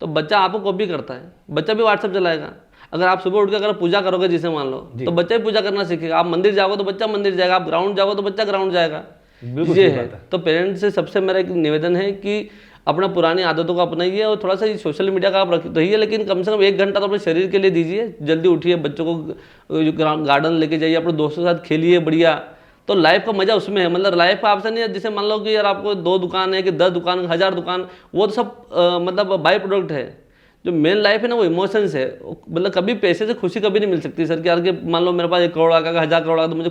[SPEAKER 2] तो बच्चा आपको कॉपी करता है, बच्चा भी व्हाट्सएप चलाएगा। अगर आप सुबह उठ के अगर पूजा करोगे जिसे मान लो, तो बच्चा भी पूजा करना सीखेगा। आप मंदिर जाओगे तो बच्चा मंदिर जाएगा, आप ग्राउंड जाओगे तो बच्चा ग्राउंड जाएगा। ये है। तो पेरेंट्स से सबसे मेरा एक निवेदन है कि अपना पुरानी आदतों को अपनाइए और थोड़ा सा सोशल मीडिया का आप रहिए, लेकिन कम से कम 1 घंटा तो अपने शरीर के लिए दीजिए। जल्दी उठिए, बच्चों को गार्डन लेके जाइए, अपने दोस्तों के साथ खेलिए बढ़िया। तो लाइफ का मजा उसमें है। मतलब लाइफ का ऑप्शन नहीं है जैसे मान लो कि यार आपको 2 दुकान है कि 10 दुकान, 1000 दुकान, वो तो सब मतलब बाई प्रोडक्ट है। जो मेन लाइफ है ना वो इमोशंस है। मतलब कभी पैसे से खुशी कभी नहीं मिल सकती सर कि यार कि मान लो मेरे पास 1 करोड़ आ गया, 1000 करोड़ आ गया तो मुझे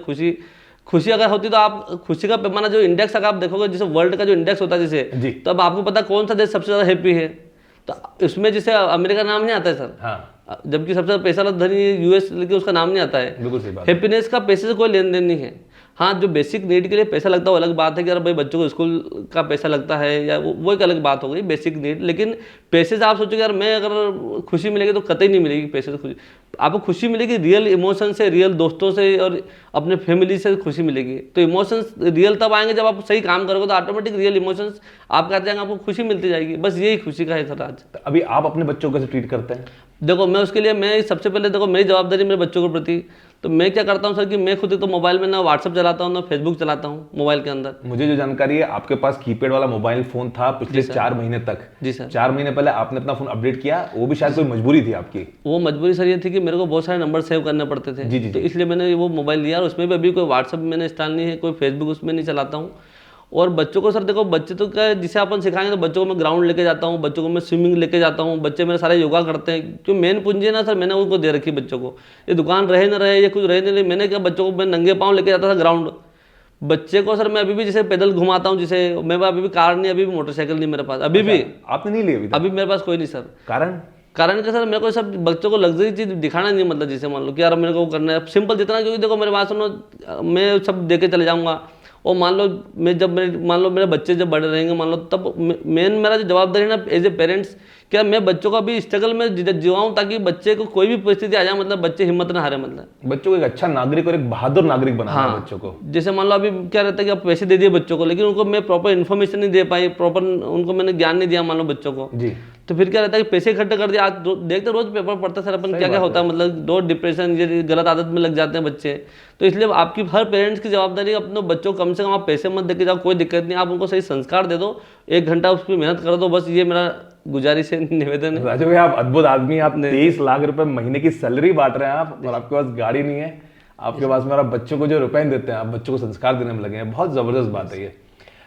[SPEAKER 2] खुशी अगर होती तो आप खुशी का पैमाना जो इंडेक्स अगर आप देखोगे, जैसे वर्ल्ड का जो इंडेक्स होता है जैसे, तो अब आपको पता कौन सा देश सबसे ज्यादा हैप्पी है। तो इसमें जैसे अमेरिका नाम नहीं आता है सर, हाँ। जबकि सबसे पैसा वाला धनी यूएस, लेकिन उसका नाम नहीं आता है।
[SPEAKER 1] बिल्कुल सही बात।
[SPEAKER 2] हैप्पीनेस का पैसे से कोई लेन देन नहीं है। हाँ, जो बेसिक नीड के लिए पैसा लगता है वो अलग बात है कि यार भाई बच्चों को स्कूल का पैसा लगता है, या वो एक अलग बात हो गई बेसिक नीड। लेकिन पैसे से आप सोचोगे यार मैं अगर खुशी मिलेगी तो कतई नहीं मिलेगी पैसे से खुशी। आपको खुशी मिलेगी रियल इमोशन से, रियल दोस्तों से और अपने फैमिली से खुशी मिलेगी। तो इमोशंस रियल तब आएंगे जब आप सही काम करोगे, तो ऑटोमेटिक रियल इमोशंस आपके आते जाएंगे, आपको खुशी मिलती जाएगी। बस यही खुशी का है सर आज।
[SPEAKER 1] अभी आप अपने बच्चों को कैसे ट्रीट करते हैं?
[SPEAKER 2] देखो मैं उसके लिए, मैं सबसे पहले देखो मेरी जवाबदारी मेरे बच्चों के प्रति, तो मैं क्या करता हूँ सर कि मैं खुद तो मोबाइल में ना व्हाट्सअप चलाता हूँ ना फेसबुक चलाता हूँ मोबाइल के अंदर।
[SPEAKER 1] मुझे जो जानकारी है आपके पास कीपैड वाला मोबाइल फोन था पिछले 4 महीने तक।
[SPEAKER 2] जी सर।
[SPEAKER 1] 4 महीने पहले आपने अपना फोन अपडेट किया, वो भी शायद कोई मजबूरी थी आपकी?
[SPEAKER 2] वो मजबूरी सर ये थी कि मेरे को बहुत सारे नंबर सेव करने पड़ते थे।
[SPEAKER 1] जी,
[SPEAKER 2] तो इसलिए मैंने वो मोबाइल लिया, और उसमें भी अभी कोई व्हाट्सअप मैंने इंस्टॉल नहीं है, कोई फेसबुक उसमें नहीं चलाता हूँ। और बच्चों को सर देखो, बच्चे तो क्या जिसे अपन सिखाएंगे, तो बच्चों को मैं ग्राउंड लेके जाता हूँ, बच्चों को मैं स्विमिंग लेके जाता हूँ, बच्चे मेरे सारे योगा करते हैं। जो मेन पूंजी है ना सर, मैंने उनको दे रखी बच्चों को। ये दुकान रहे ना रहे, ये कुछ रहे नहीं रहे, मैंने क्या बच्चों को मैं नंगे पाँव लेके जाता था ग्राउंड। बच्चे को सर मैं अभी भी जैसे पैदल घुमाता हूँ, जिसे मेरे पास अभी भी कार नहीं, अभी भी मोटरसाइकिल नहीं मेरे पास, अभी भी।
[SPEAKER 1] आपने नहीं लिया
[SPEAKER 2] अभी मेरे पास कोई नहीं सर। कारण क्या सर, मेरे को सब बच्चों को लग्जरी चीज दिखाना नहीं। मतलब जैसे मान लो कि यार मेरे को करना है सिंपल जितना, क्योंकि देखो मेरे पास सुनो, मैं सब दे के चले जाऊँगा। और मान लो मान लो मेरे बच्चे जब बड़े रहेंगे, मान लो तब मेन मेरा जो जवाबदारी है ना एज ए पेरेंट्स, क्या मैं बच्चों का भी स्ट्रगल में जिवाऊँ, ताकि बच्चे को कोई भी परिस्थिति आ जाए, मतलब बच्चे हिम्मत ना हारे। मतलब
[SPEAKER 1] बच्चों को एक अच्छा नागरिक और एक बहादुर नागरिक बनाना है बच्चों को।
[SPEAKER 2] जैसे मान लो अभी क्या रहता है कि आप पैसे दे दिए बच्चों को, लेकिन उनको मैं प्रॉपर इन्फॉर्मेशन नहीं दे पाई, प्रॉपर उनको मैंने ज्ञान नहीं दिया मान लो बच्चों को जी, तो फिर क्या रहता है कि पैसे इकट्ठे कर दिया। आज देखते रोज पेपर पढ़ते सर अपन, क्या क्या होता है, मतलब दो डिप्रेशन, ये गलत आदत में लग जाते हैं बच्चे। तो इसलिए आपकी हर पेरेंट्स की जवाबदारी, अपने बच्चों को कम से कम आप पैसे मत देके जाओ, कोई दिक्कत नहीं, आप उनको सही संस्कार दे दो, 1 घंटा उस पर मेहनत कर दो, बस ये मेरा गुजारिश है, निवेदन है।
[SPEAKER 1] राजू भाई आप अद्भुत आदमी, आप 23 लाख रुपए महीने की सैलरी बांट रहे हैं आप, और आपके पास गाड़ी नहीं है, आपके पास मेरा बच्चों को जो रुपए देते हैं, आप बच्चों को संस्कार देने में लगे हैं, बहुत जबरदस्त बात है ये।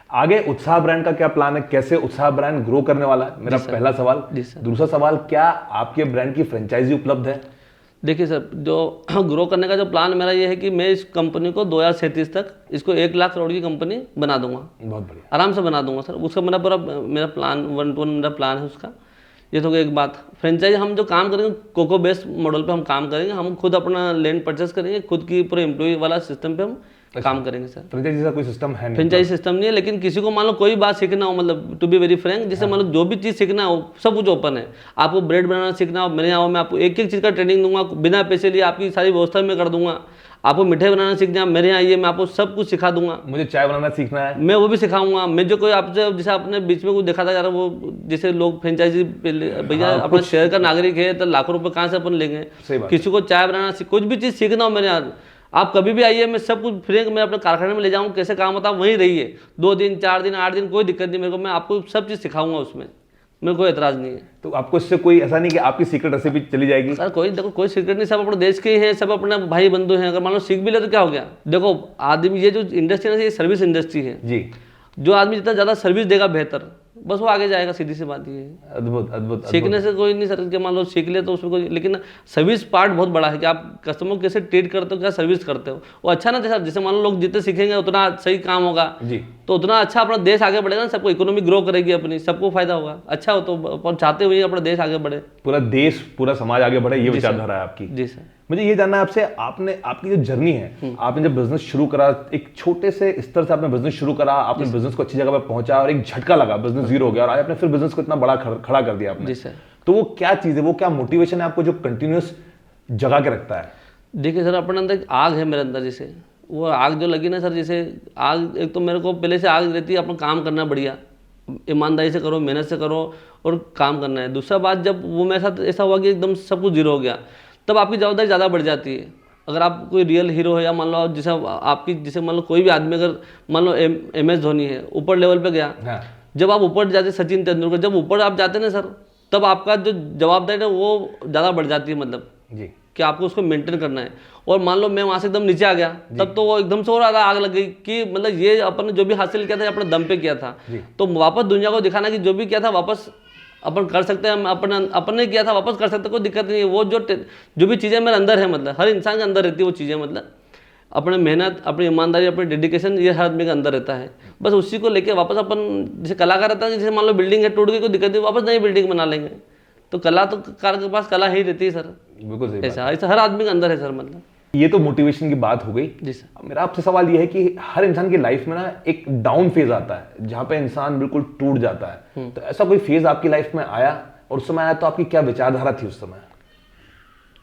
[SPEAKER 1] आगे उत्साह ब्रांड का क्या प्लान है, कैसे उत्साह ब्रांड ग्रो करने वाला है, मेरा पहला सवाल। दूसरा सवाल, क्या आपके ब्रांड की फ्रेंचाइजी उपलब्ध है?
[SPEAKER 2] देखिए सर, जो ग्रो करने का जो प्लान मेरा ये है कि मैं इस कंपनी को 2037 तक इसको 1 लाख करोड़ की कंपनी बना दूंगा।
[SPEAKER 1] बहुत बढ़िया,
[SPEAKER 2] आराम से बना दूंगा सर। उसका मेरा मेरा प्लान 1 to 1 मेरा प्लान है उसका। ये तो एक बात। फ्रेंचाइजी हम जो काम करेंगे कोको बेस्ड मॉडल पे हम काम करेंगे, हम खुद अपना लैंड परचेस करेंगे, खुद की पूरे एम्प्लॉय वाला सिस्टम पे हम काम करेंगे सर।
[SPEAKER 1] फ्रेंचाइजी का कोई सिस्टम है नहीं?
[SPEAKER 2] फ्रेंचाइजी सिस्टम नहीं है, लेकिन किसी को मान लो कोई बात सीखना हो, मतलब टू बी वेरी फ्रैंक, जैसे मान लो जो भी चीज़ सीखना हो सब कुछ ओपन है। आपको ब्रेड बनाना सीखना हो मेरे यहाँ, मैं आपको एक चीज़ का ट्रेनिंग दूंगा, बिना पैसे लिए आपकी सारी व्यवस्था में कर दूंगा। आपको मिठाई बनाना सीखना है मेरे यहाँ आइए, मैं आपको सब कुछ सिखा दूंगा।
[SPEAKER 1] मुझे चाय बनाना सीखना है, मैं
[SPEAKER 2] वो भी सिखाऊंगा। मैं जो कोई आपसे जैसे आपने बीच में कुछ देखा था यार, वो जैसे लोग फ्रेंचाइजी भैया अपना शहर का नागरिक है तो लाखों रुपए कहाँ से अपन लेंगे। किसी को चाय बनाना कुछ भी चीज़ सीखना हो मेरे यहाँ, आप कभी भी आइए, मैं सब कुछ फ्री, मैं अपने कारखाने में ले जाऊँ, कैसे काम होता है वहीं रहिए, 2 दिन 4 दिन 8 दिन कोई दिक्कत नहीं मेरे को, मैं आपको सब चीज़ सिखाऊंगा, उसमें मेरे कोई एतराज़ नहीं है।
[SPEAKER 1] तो आपको इससे कोई ऐसा नहीं कि आपकी सीक्रेट रेसिपी चली जाएगी?
[SPEAKER 2] सर कोई देखो कोई सीक्रेट नहीं, सब अपने देश के हैं, सब अपने भाई बंधु हैं। अगर मान लो सीख भी ले तो क्या हो गया। देखो आदमी, ये जो इंडस्ट्री है ना, ये सर्विस इंडस्ट्री है जी। जो आदमी जितना ज़्यादा सर्विस देगा बेहतर, बस वो आगे जाएगा, सीधी सी बात ये है।
[SPEAKER 1] अद्भुत अद्भुत।
[SPEAKER 2] सीखने से कोई नहीं सर, कि मान लो सीख ले तो उसमें कोई, लेकिन सर्विस पार्ट बहुत बड़ा है कि आप कस्टमर को कैसे ट्रीट करते हो, क्या सर्विस करते हो, वो अच्छा ना सर। जैसे मान लो लोग जितने सीखेंगे उतना सही काम होगा
[SPEAKER 1] जी।
[SPEAKER 2] तो उतना अच्छा अपना देश आगे बढ़ेगा ना, सबको इकोनॉमी ग्रो करेगी अपनी, सबको फायदा होगा। अच्छा हो तो चाहते हुए अपना देश आगे बढ़े,
[SPEAKER 1] पूरा देश पूरा समाज आगे बढ़े, ये विचारधारा है आपकी।
[SPEAKER 2] जी सर।
[SPEAKER 1] मुझे ये जानना है आपसे, आपने आपकी जो जर्नी है, आपने जब बिजनेस शुरू करा, एक छोटे से स्तर से आपने बिजनेस शुरू करा, आपने बिजनेस को अच्छी जगह पर पहुंचा और एक झटका लगा, बिजनेस जीरो हो गया और आज आपने फिर बिजनेस को इतना बड़ा खड़ा कर दिया आपने।
[SPEAKER 2] जी सर।
[SPEAKER 1] तो वो क्या चीज है, वो क्या मोटिवेशन है आपको जो कंटिन्यूस जगा के रखता है?
[SPEAKER 2] देखिए सर, अपने अंदर एक आग है मेरे अंदर, जैसे वो आग जो लगी ना सर, जैसे आग, एक तो मेरे को पहले से आग रहती है अपना काम करना बढ़िया, ईमानदारी से करो, मेहनत से करो और काम करना है। दूसरा बात, जब वो मेरे साथ ऐसा हुआ कि एकदम सब कुछ जीरो हो गया, तब आपकी जवाबदारी ज़्यादा बढ़ जाती है। अगर आप कोई रियल हीरो है, या मान लो जैसे आपकी, जैसे मान लो कोई भी आदमी, अगर मान लो MS धोनी है, ऊपर लेवल पे गया,
[SPEAKER 1] हाँ।
[SPEAKER 2] जब आप ऊपर जाते, सचिन तेंदुलकर, जब ऊपर आप जाते ना सर, तब आपका जो जवाबदारी है वो ज़्यादा बढ़ जाती है, मतलब
[SPEAKER 1] जी।
[SPEAKER 2] कि आपको उसको मेंटेन करना है। और मान लो मैं वहाँ से एकदम नीचे आ गया, तब तो वो एकदम से और ज़्यादा आग लग गई कि मतलब ये अपन जो भी हासिल किया था अपने दम पे किया था, तो वापस दुनिया को दिखाना कि जो भी किया था वापस अपन कर सकते हैं, अपन ने किया था वापस कर सकते हैं, कोई दिक्कत नहीं है। वो जो भी चीज़ें मेरे अंदर है, मतलब हर इंसान के अंदर रहती है वो चीज़ें, मतलब अपने मेहनत, अपनी ईमानदारी, अपनी डेडिकेशन, ये हर आदमी के अंदर रहता है। बस उसी को लेके वापस अपन, जैसे कलाकार रहता है, जैसे मान लो बिल्डिंग है टूट गई, कोई दिक्कत नहीं, वापस नई बिल्डिंग बना लेंगे। तो कला तो कार के पास कला ही रहती है सर,
[SPEAKER 1] बिल्कुल सही बात।
[SPEAKER 2] ऐसा हर आदमी के अंदर है सर, मतलब।
[SPEAKER 1] ये तो मोटिवेशन की बात हो गई।
[SPEAKER 2] जी सर।
[SPEAKER 1] मेरा आपसे सवाल ये है कि हर इंसान की लाइफ में ना एक डाउन फेज आता है जहां पे इंसान बिल्कुल टूट जाता है, तो ऐसा कोई फेज आपकी लाइफ में आया, और उस समय आया तो आपकी क्या विचारधारा थी उस समय?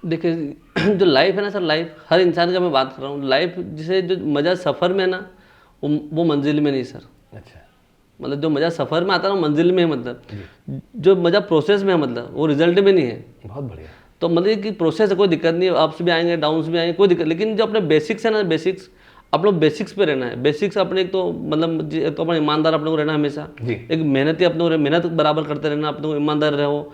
[SPEAKER 2] देखिए जो लाइफ है ना सर, लाइफ हर इंसान का मैं बात कर रहा हूँ, लाइफ जिसे जो मज़ा सफ़र में है ना, वो मंजिल में नहीं सर।
[SPEAKER 1] अच्छा।
[SPEAKER 2] मतलब जो मज़ा सफ़र में आता है ना, मंजिल में है, मतलब जो मज़ा प्रोसेस में है, मतलब वो रिजल्ट में नहीं है।
[SPEAKER 1] बहुत बढ़िया।
[SPEAKER 2] तो मतलब कि प्रोसेस है, कोई दिक्कत नहीं है, अप्स भी आएंगे, डाउन्स भी आएंगे, कोई दिक्कत, लेकिन जो अपने बेसिक्स है ना, बेसिक्स अपने बेसिक्स पे रहना है। बेसिक्स अपने, एक तो मतलब एक तो अपना ईमानदार अपने को रहना हमेशा, एक मेहनती अपने को, मेहनत बराबर करते रहना, अपने को ईमानदार रहो।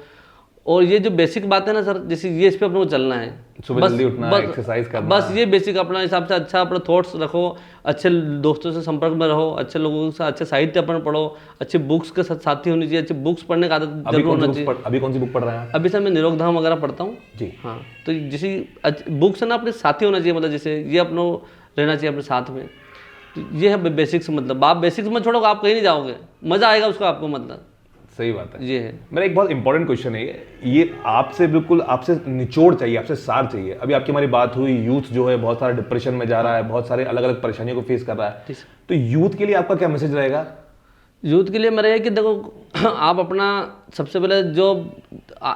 [SPEAKER 2] और ये जो बेसिक बात है ना सर, जैसे ये इस पे अपने को चलना है,
[SPEAKER 1] सुबह जल्दी उठना है, एक्सरसाइज करना,
[SPEAKER 2] बस ये बेसिक अपना हिसाब से अच्छा अपना थॉट्स रखो, अच्छे दोस्तों से संपर्क में रहो, अच्छे लोगों के साथ अच्छे साहित्य अपन पढ़ो, अच्छे बुक्स के साथ साथी होनी चाहिए, अच्छी बुक्स पढ़ने का आदत जरूर होना चाहिए।
[SPEAKER 1] अभी कौन सी बुक पढ़ रहे हैं?
[SPEAKER 2] अभी सर मैं निरोगधाम वगैरह पढ़ता हूँ
[SPEAKER 1] जी।
[SPEAKER 2] हाँ, तो जैसी बुक्स है ना, अपने साथी होना चाहिए, मतलब जैसे ये अपनो रहना चाहिए अपने साथ में। तो ये है बेसिक्स, मतलब आप बेसिक्स में छोड़ोगे आप कहीं नहीं जाओगे, मज़ा आएगा उसको आपको, मतलब
[SPEAKER 1] सही बात है।
[SPEAKER 2] ये है।
[SPEAKER 1] मेरा एक बहुत इंपॉर्टेंट क्वेश्चन है ये आपसे, बिल्कुल आपसे निचोड़ चाहिए, आपसे सार चाहिए। अभी आपकी हमारी बात हुई, यूथ जो है बहुत सारा डिप्रेशन में जा रहा है, बहुत सारे अलग अलग परेशानियों को फेस कर रहा है, तो यूथ के लिए आपका क्या मैसेज रहेगा?
[SPEAKER 2] यूथ के लिए मेरा ये कि देखो आप अपना सबसे पहले जो,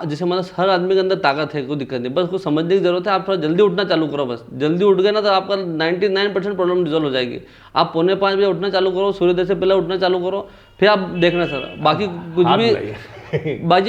[SPEAKER 2] जैसे मतलब हर आदमी के अंदर ताकत है, कोई दिक्कत नहीं, बस उसको समझने की जरूरत है। आप थोड़ा जल्दी उठना चालू करो, बस जल्दी उठ गए ना तो आपका 99% प्रॉब्लम रिजॉल्व हो जाएगी। आप 4:45 बजे उठना चालू करो, सूर्योदय से पहले उठना चालू करो, फिर आप देखना सर, बाकी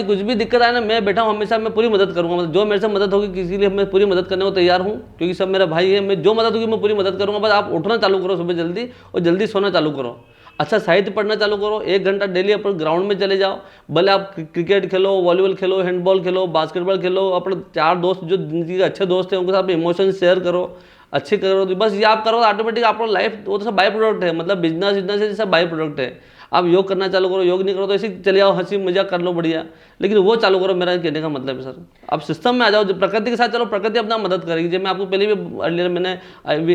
[SPEAKER 2] कुछ भी दिक्कत आए ना, मैं बैठा हूँ हमेशा, मैं पूरी मदद करूँगा, मतलब जो मेरे से मदद होगी किसी लिए मैं पूरी मदद करने को तैयार हूँ, क्योंकि सब मेरा भाई है। मैं जो मदद होगी मैं पूरी मदद करूँगा, बस आप उठना चालू करो सुबह जल्दी, और जल्दी सोना चालू करो, अच्छा साहित्य पढ़ना चालू करो, 1 घंटा डेली अपन ग्राउंड में चले जाओ, भले आप क्रिकेट खेलो, वॉलीबॉल खेलो, हैंडबॉल खेलो, बास्केटबॉल खेलो, अपने 4 दोस्त जो जिंदगी के अच्छे दोस्त हैं उनके साथ इमोशन शेयर करो, अच्छे करो, तो बस ये आप करो, ऑटोमेटिक आपको लाइफ, वो तो सब बाई प्रोडक्ट है, मतलब बिजनेस सब बाई प्रोडक्ट है। आप योग करना चालू करो, योग नहीं करो तो ऐसे चले जाओ, हंसी मजाक कर लो बढ़िया, लेकिन वो चालू करो। मेरा कहने का मतलब है सर, आप सिस्टम में आ जाओ, जो प्रकृति के साथ चलो, प्रकृति अपना मदद करेगी। जब मैं आपको पहले भी अर्लियर मैंने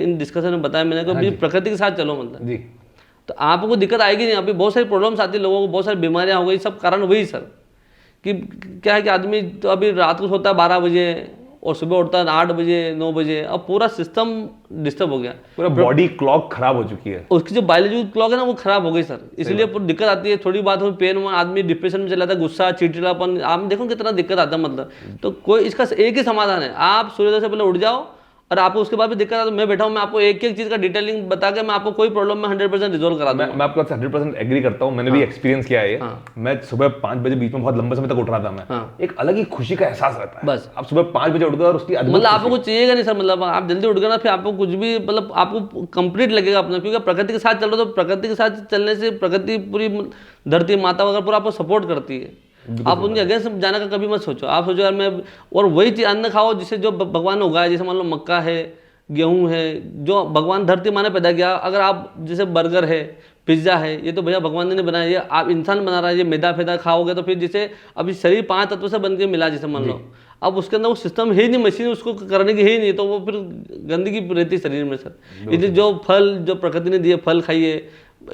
[SPEAKER 2] इन डिस्कशन में बताया मैंने, कि प्रकृति के साथ चलो, मतलब
[SPEAKER 1] जी,
[SPEAKER 2] तो आपको दिक्कत आएगी नहीं। अभी बहुत सारी प्रॉब्लम्स आती है लोगों को, बहुत सारी बीमारियां हो गई, सब कारण वही सर, कि क्या है कि आदमी तो अभी रात को सोता है 12 बजे और सुबह उठता है 8 बजे 9 बजे, अब पूरा सिस्टम डिस्टर्ब हो गया,
[SPEAKER 1] पूरा बॉडी क्लॉक खराब हो चुकी है,
[SPEAKER 2] उसकी जो बायोलॉजिकल क्लॉक है ना वो खराब हो गई सर, इसलिए पूरी दिक्कत आती है। थोड़ी बात हो पेन में आदमी डिप्रेशन में चला जाता है, गुस्सा चिड़चिड़ापन, आप देखो कितना दिक्कत आता है, मतलब तो कोई इसका एक ही समाधान है, आप सूर्योदय से पहले उठ जाओ, और आपको उसके बाद भी दिक्कत है तो मैं बैठा हूँ, मैं आपको एक एक चीज का डिटेलिंग बता के मैं आपको कोई प्रॉब्लम में 100% रिजोल्व करा दूंगा।
[SPEAKER 1] मैं आपको 100% एग्री करता हूँ, मैंने भी एक्सपीरियंस किया है ये। मैं सुबह 5 बजे बीच में बहुत लंबे समय तक उठ रहा था मैं, एक अलग ही खुशी का एहसास रहता है।
[SPEAKER 2] बस
[SPEAKER 1] आप सुबह 5 बजे उठ गए और उसकी
[SPEAKER 2] मतलब आपको कुछ चाहिएगा नहीं सर, मतलब आप जल्दी उठ गए ना, फिर आपको कुछ भी मतलब आपको कंप्लीट लगेगा अपना, क्योंकि प्रकृति के साथ चल रहे हो, तो प्रकृति के साथ चलने से प्रकृति पूरी धरती माता वगैरह पूरा आपको सपोर्ट करती है। आप उनके अगेंस्ट जाने का कभी मत सोचो, आप सोचो यार मैं, और वही चीज अन्न खाओ जिसे जो भगवान ने उगाया, जैसे मान लो मक्का है, गेहूं है, जो भगवान धरती माने पैदा किया। अगर आप जैसे बर्गर है, पिज्ज़ा है, ये तो भैया भगवान ने बनाया, ये आप इंसान बना रहा है, ये मैदा फैदा खाओगे तो फिर जैसे अभी शरीर 5 तत्व से बन के मिला जैसे मान लो, अब उसके अंदर वो सिस्टम है ही नहीं, मशीन उसको करने की है ही नहीं, तो वो फिर गंदगी रहती शरीर में सर। इसलिए जो फल जो प्रकृति ने दिए फल खाइए,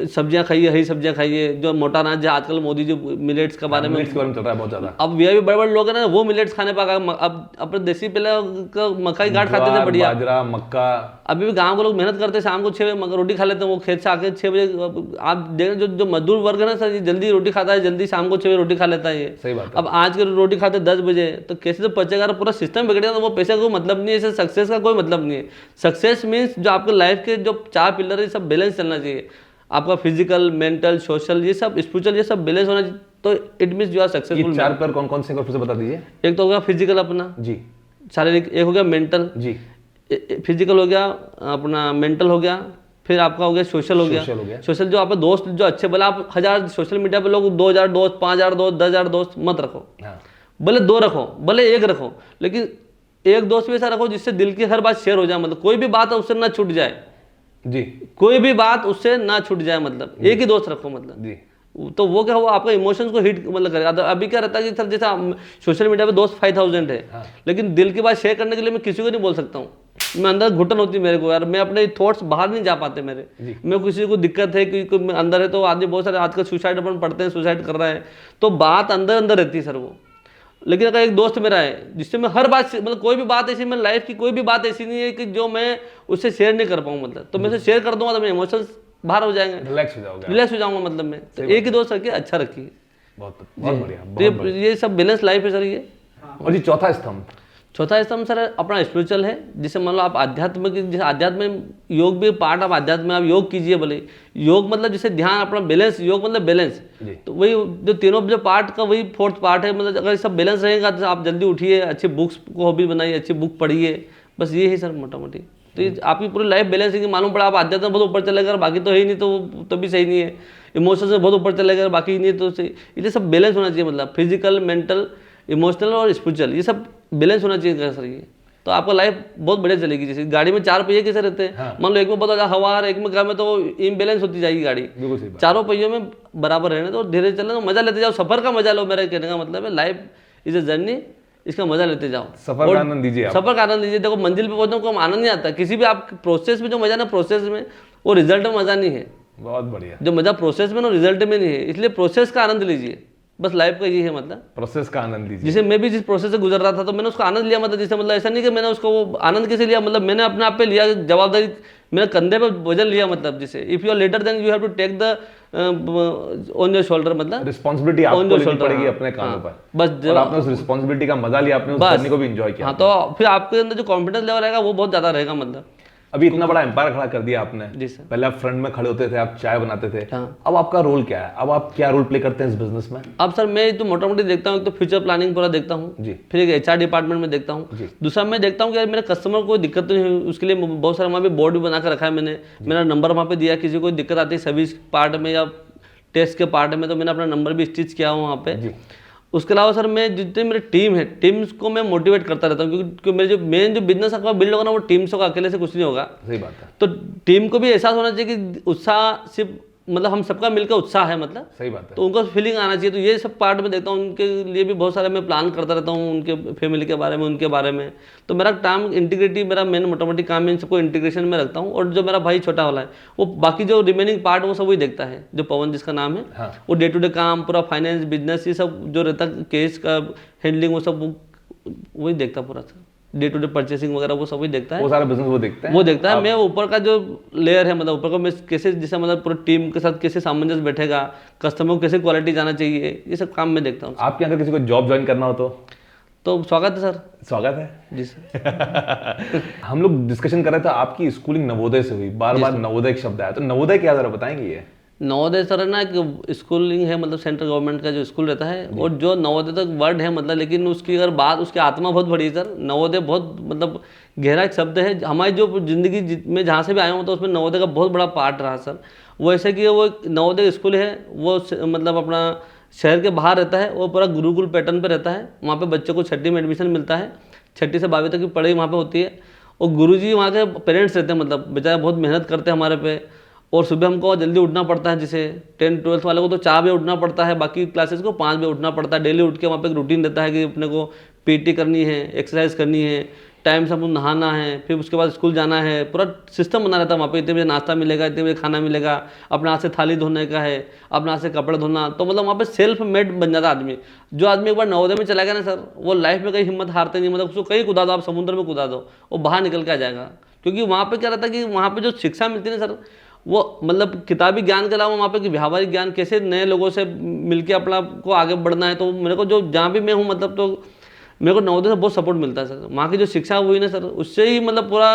[SPEAKER 2] सब्जियां खाइए, हरी सब्जियां खाइए, जो मोटा अनाज जो आजकल मोदी जो मिलेट्स के बारे में
[SPEAKER 1] मिलेट्स के बारे में चल रहा है बहुत ज्यादा।
[SPEAKER 2] अब ये भी बड़े बड़े लोग हैं ना, वो मिलेट्स खाने पा अब अपने देसी पहले का मक्का की गांठ खाते थे
[SPEAKER 1] ज्वार,
[SPEAKER 2] बढ़िया।
[SPEAKER 1] बाजरा, मक्का।
[SPEAKER 2] अभी भी गांव के लोग मेहनत करते हैं, शाम को 6 बजे रोटी खा लेते हैं, वो खेत से आके 6 बजे। आप देखें जो मजदूर वर्ग है ना सर, ये जल्दी रोटी खाता है, जल्दी शाम को 6 बजे रोटी खा लेता है ये।
[SPEAKER 1] सही बात है।
[SPEAKER 2] अब आज के रोटी खाते 10 बजे, तो कैसे तो पचेगा, पूरा सिस्टम बिगड़ेगा, तो वो पैसे का कोई मतलब नहीं है, सक्सेस का कोई मतलब नहीं है। सक्सेस मीन्स जो आपके लाइफ के जो 4 पिलर है, सब बैलेंस चलना चाहिए, आपका फिजिकल, मेंटल, सोशल, ये सब स्पिरिचुअल, ये सब बैलेंस होना चाहिए, तो it means you are successful.
[SPEAKER 1] 4 pillar कौन कौन से फिर से बता दीजिए।
[SPEAKER 2] एक तो हो गया फिजिकल अपना
[SPEAKER 1] जी,
[SPEAKER 2] शारीरिक, एक हो गया मेंटल
[SPEAKER 1] जी,
[SPEAKER 2] फिजिकल हो गया अपना, मेंटल हो गया, फिर आपका हो गया सोशल हो
[SPEAKER 1] सोशल हो
[SPEAKER 2] गया।
[SPEAKER 1] गया।
[SPEAKER 2] सोशल जो आपके दोस्त जो अच्छे, भले आप 1000 सोशल मीडिया पे लोग 2000 दोस्त, 5000 दोस्त, 10,000 दोस्त मत रखो,
[SPEAKER 1] हाँ,
[SPEAKER 2] भले 2 रखो, भले 1 रखो, लेकिन एक दोस्त भी ऐसा रखो जिससे दिल की हर बात शेयर हो जाए, मतलब कोई भी बात है उससे ना छूट जाए,
[SPEAKER 1] जी,
[SPEAKER 2] कोई भी बात उससे ना छूट जाए, मतलब एक ही दोस्त रखो मतलब।
[SPEAKER 1] जी,
[SPEAKER 2] तो वो क्या, वो आपका इमोशंस को हिट मतलब करेगा। तो अभी क्या रहता है कि सर जैसा सोशल मीडिया पे दोस्त 5000 है,
[SPEAKER 1] हाँ।
[SPEAKER 2] लेकिन दिल की बात शेयर करने के लिए मैं किसी को नहीं बोल सकता हूँ, मैं अंदर घुटन होती है मेरे को यार, मैं अपने थॉट्स बाहर नहीं जा पाते मेरे। मैं किसी को दिक्कत है कि कोई अंदर है, तो आदमी बहुत सारे आजकल सुसाइड अपन पढ़ते हैं, सुसाइड कर रहा है, तो बात अंदर अंदर रहती है सर वो। लेकिन अगर एक दोस्त मेरा है जिससे मैं हर बात मतलब कोई भी बात ऐसी, मेरी लाइफ की कोई भी बात ऐसी नहीं है कि जो मैं उससे शेयर नहीं कर पाऊँ, मतलब तो मैं उसे शेयर कर दूंगा तो मेरे इमोशंस बाहर हो जाएंगे,
[SPEAKER 1] रिलैक्स हो जाओगे।
[SPEAKER 2] रिलैक्स हो जाऊंगा, मतलब मैं तो एक ही दोस्त रखिए, अच्छा रखिए।
[SPEAKER 1] बहुत बहुत बढ़िया,
[SPEAKER 2] तो
[SPEAKER 1] बहुत बढ़िया।
[SPEAKER 2] ये सब बैलेंस लाइफ है सर ये।
[SPEAKER 1] और जी चौथा स्तंभ।
[SPEAKER 2] चौथा स्तंभ सर अपना स्पिरिचुअल है, जिसे मान लो आप आध्यात्म की, जैसे आध्यात्म में योग भी पार्ट, आप आध्यात्म में आप योग कीजिए भले, योग मतलब जैसे ध्यान अपना बैलेंस, योग मतलब बैलेंस,
[SPEAKER 1] जी।
[SPEAKER 2] तो वही जो तीनों जो पार्ट का वही 4th पार्ट है, मतलब अगर सब बैलेंस रहेगा तो आप जल्दी उठिए, अच्छी बुक्स को हॉबी बनाइए, अच्छी बुक पढ़िए, बस ये है सर मोटा मोटी। तो ये आपकी पूरी लाइफ बैलेंस है कि मालूम पड़ा आप आध्यात्म में बहुत ऊपर चले गए, बाकी तो है ही नहीं, तो भी सही नहीं है। इमोशंस में बहुत ऊपर चले गए, बाकी नहीं तो सही, इसलिए सब बैलेंस होना चाहिए, मतलब फिजिकल, मेंटल, इमोशनल और स्पिरिचुअल, ये सब बैलेंस होना चाहिए सर ये। तो आपका लाइफ बहुत बढ़िया चलेगी। जैसे गाड़ी में 4 पहिए कैसे रहते हैं,
[SPEAKER 1] हाँ।
[SPEAKER 2] मान लो एक में बहुत ज़्यादा हवा आ रहा है, एक में कम है, तो इम्बेलेंस होती जाएगी गाड़ी।
[SPEAKER 1] बिल्कुल सही बात।
[SPEAKER 2] चारों पहियों में बराबर रहने तो धीरे चलना, तो मजा लेते जाओ, सफर का मजा लो, मेरा कहने का मतलब है लाइफ इज अ जर्नी, इसका मजा लेते जाओ,
[SPEAKER 1] सफर का आनंद लीजिए आप।
[SPEAKER 2] सफर का आनंद लीजिए। देखो मंजिल पे पहुंचने को आनंद नहीं आता, किसी भी आप प्रोसेस में जो मजा ना प्रोसेस में, वो रिजल्ट में मजा नहीं है।
[SPEAKER 1] बहुत बढ़िया।
[SPEAKER 2] जो मजा प्रोसेस में ना रिजल्ट में नहीं है, इसलिए प्रोसेस का आनंद लीजिए, बस लाइफ का ये है मतलब।
[SPEAKER 1] प्रोसेस का आनंद लीजिए।
[SPEAKER 2] जैसे मैं भी जिस प्रोसेस से गुजर रहा था तो मैंने उसका आनंद लिया, मतलब जैसे मतलब ऐसा नहीं कि मैंने उसको वो आनंद कैसे लिया, मतलब मैंने अपने आप पे लिया जवाबदारी, मेरे कंधे पे वजन लिया, मतलब जैसे if you are later then you have to take the on your shoulder, मतलब
[SPEAKER 1] रिस्पॉन्सिबिलिटी आपको लेनी पड़ेगी अपने कामों पर।
[SPEAKER 2] बस
[SPEAKER 1] और आपने उस रिस्पॉन्सिबिलिटी का मजा लिया, आपने उस जर्नी को भी एंजॉय किया।
[SPEAKER 2] हाँ, तो फिर आपके अंदर जो कॉन्फिडेंस लेवल रहेगा वो बहुत ज़्यादा रहेगा, मतलब।
[SPEAKER 1] अभी इतना बड़ा एम्पायर खड़ा कर दिया आपने।
[SPEAKER 2] जी सर।
[SPEAKER 1] पहले आप फ्रंट में खड़े होते थे, आप चाय बनाते थे।
[SPEAKER 2] हाँ।
[SPEAKER 1] अब आपका रोल क्या है? अब आप क्या रोल प्ले करते हैं इस बिजनेस में?
[SPEAKER 2] अब सर मैं तो मोटा मोटी देखता हूँ, एक तो फ्यूचर प्लानिंग पूरा देखता हूँ
[SPEAKER 1] जी।
[SPEAKER 2] फिर एक HR डिपार्टमेंट में देखता हूँ। दूसरा मैं देखता हूँ कि यार मेरे कस्टमर को कोई दिक्कत तो नहीं हुई, उसके लिए बहुत सारा वहाँ पे बोर्ड भी बना कर रखा है मैंने, मेरा नंबर वहाँ पे दिया, किसी को दिक्कत आती है सर्विस पार्ट में या टेस्ट के पार्ट में, तो मैंने अपना नंबर भी स्टिच किया हूँ वहाँ पे। उसके अलावा सर मैं जितने मेरे टीम है, टीम्स को मैं मोटिवेट करता रहता हूँ, क्योंकि मेरे जो मेन जो बिजनेस आपका बिल्ड होगा ना, वो टीम्स होगा, अकेले से कुछ नहीं होगा।
[SPEAKER 1] सही बात है।
[SPEAKER 2] तो टीम को भी एहसास होना चाहिए कि उत्साह सिर्फ मतलब हम सबका मिलकर उत्साह है, मतलब
[SPEAKER 1] सही बात है।
[SPEAKER 2] तो उनको फीलिंग आना चाहिए। तो ये सब पार्ट में देखता हूँ, उनके लिए भी बहुत सारे मैं प्लान करता रहता हूँ, उनके फैमिली के बारे में, उनके बारे में। तो मेरा काम इंटीग्रिटी, मेरा मेन मोटा मोटी काम है इन सबको इंटीग्रेशन में रखता हूँ। और जो मेरा भाई छोटा वाला है, वो बाकी जो रिमेनिंग पार्ट वो सब वही देखता है, जो पवन जिसका नाम है।
[SPEAKER 1] हाँ।
[SPEAKER 2] वो डे टू डे काम पूरा फाइनेंस बिजनेस ये सब जो रहता है, केस का हैंडलिंग, वो सब वही देखता पूरा sir, day to day purchasing वगैरह वो सब वही देखता है,
[SPEAKER 1] वो सारा बिजनेस वो देखते हैं।
[SPEAKER 2] वो देखता है। मैं ऊपर का जो लेयर है, मतलब ऊपर का मैं कैसे, जैसे मतलब पूरी टीम के साथ कैसे सामंजस्य बैठेगा, कस्टमर को कैसे क्वालिटी जाना चाहिए, ये सब काम मैं देखता हूँ।
[SPEAKER 1] आपके अगर किसी को जॉब ज्वाइन करना हो
[SPEAKER 2] तो स्वागत है सर।
[SPEAKER 1] स्वागत है
[SPEAKER 2] जी सर।
[SPEAKER 1] हम लोग डिस्कशन कर रहे थे, आपकी स्कूलिंग नवोदय से हुई, बार बार नवोदय एक शब्द आया, तो नवोदय क्या जरा बताएंगे? ये
[SPEAKER 2] नवोदय सर है ना, एक स्कूलिंग है, मतलब सेंट्रल गवर्नमेंट का जो स्कूल रहता है, और जो नवोदय तक वर्ड है, मतलब लेकिन उसकी अगर बात, उसकी आत्मा बहुत बड़ी है सर। नवोदय बहुत मतलब गहरा एक शब्द है, हमारी जो जिंदगी में जहाँ से भी आया हूँ तो उसमें नवोदय का बहुत बड़ा पार्ट रहा सर। वो ऐसे कि वो नवोदय स्कूल है, वो मतलब अपना शहर के बाहर रहता है, वो पूरा गुरुकुल पैटर्न पे रहता है। वहाँ पे बच्चों को 6वीं में एडमिशन मिलता है, 6वीं से 12वीं तक की पढ़ाई वहाँ पे होती है। और गुरुजी वहाँ के पेरेंट्स रहते हैं, मतलब बेचारे बहुत मेहनत करते हैं हमारे पे। और सुबह हमको जल्दी उठना पड़ता है, जैसे 10-12 वाले को तो 4 बजे उठना पड़ता है, बाकी क्लासेस को 5 बजे उठना पड़ता है। डेली उठ के वहाँ पे एक रूटीन रहता है कि अपने को पीटी करनी है, एक्सरसाइज करनी है, टाइम से हमको नहाना है, फिर उसके बाद स्कूल जाना है। पूरा सिस्टम बना रहता है वहाँ पे, इतने बजे नाश्ता मिलेगा, इतने बजे खाना मिलेगा, अपने हाथ से थाली धोने का है, अपने हाथ से कपड़े धोना। तो मतलब वहाँ पे सेल्फ मेड बन जाता आदमी। जो आदमी एक बार नवोदय में चला गया ना सर, वो लाइफ में कहीं हिम्मत हारते नहीं। मतलब उसको कहीं कूदा दो, आप समुद्र में कूदा दो, वो बाहर निकल के आ जाएगा। क्योंकि वहाँ पे क्या रहता है कि वहाँ पे जो शिक्षा मिलती है ना सर, वो मतलब किताबी ज्ञान के अलावा वहाँ पे कि व्यावहारिक ज्ञान, कैसे नए लोगों से मिलके अपना को आगे बढ़ना है। तो मेरे को जो जहाँ भी मैं हूँ मतलब, तो मेरे को नवोदय से बहुत सपोर्ट मिलता है सर। वहाँ की जो शिक्षा हुई ना सर, उससे ही मतलब पूरा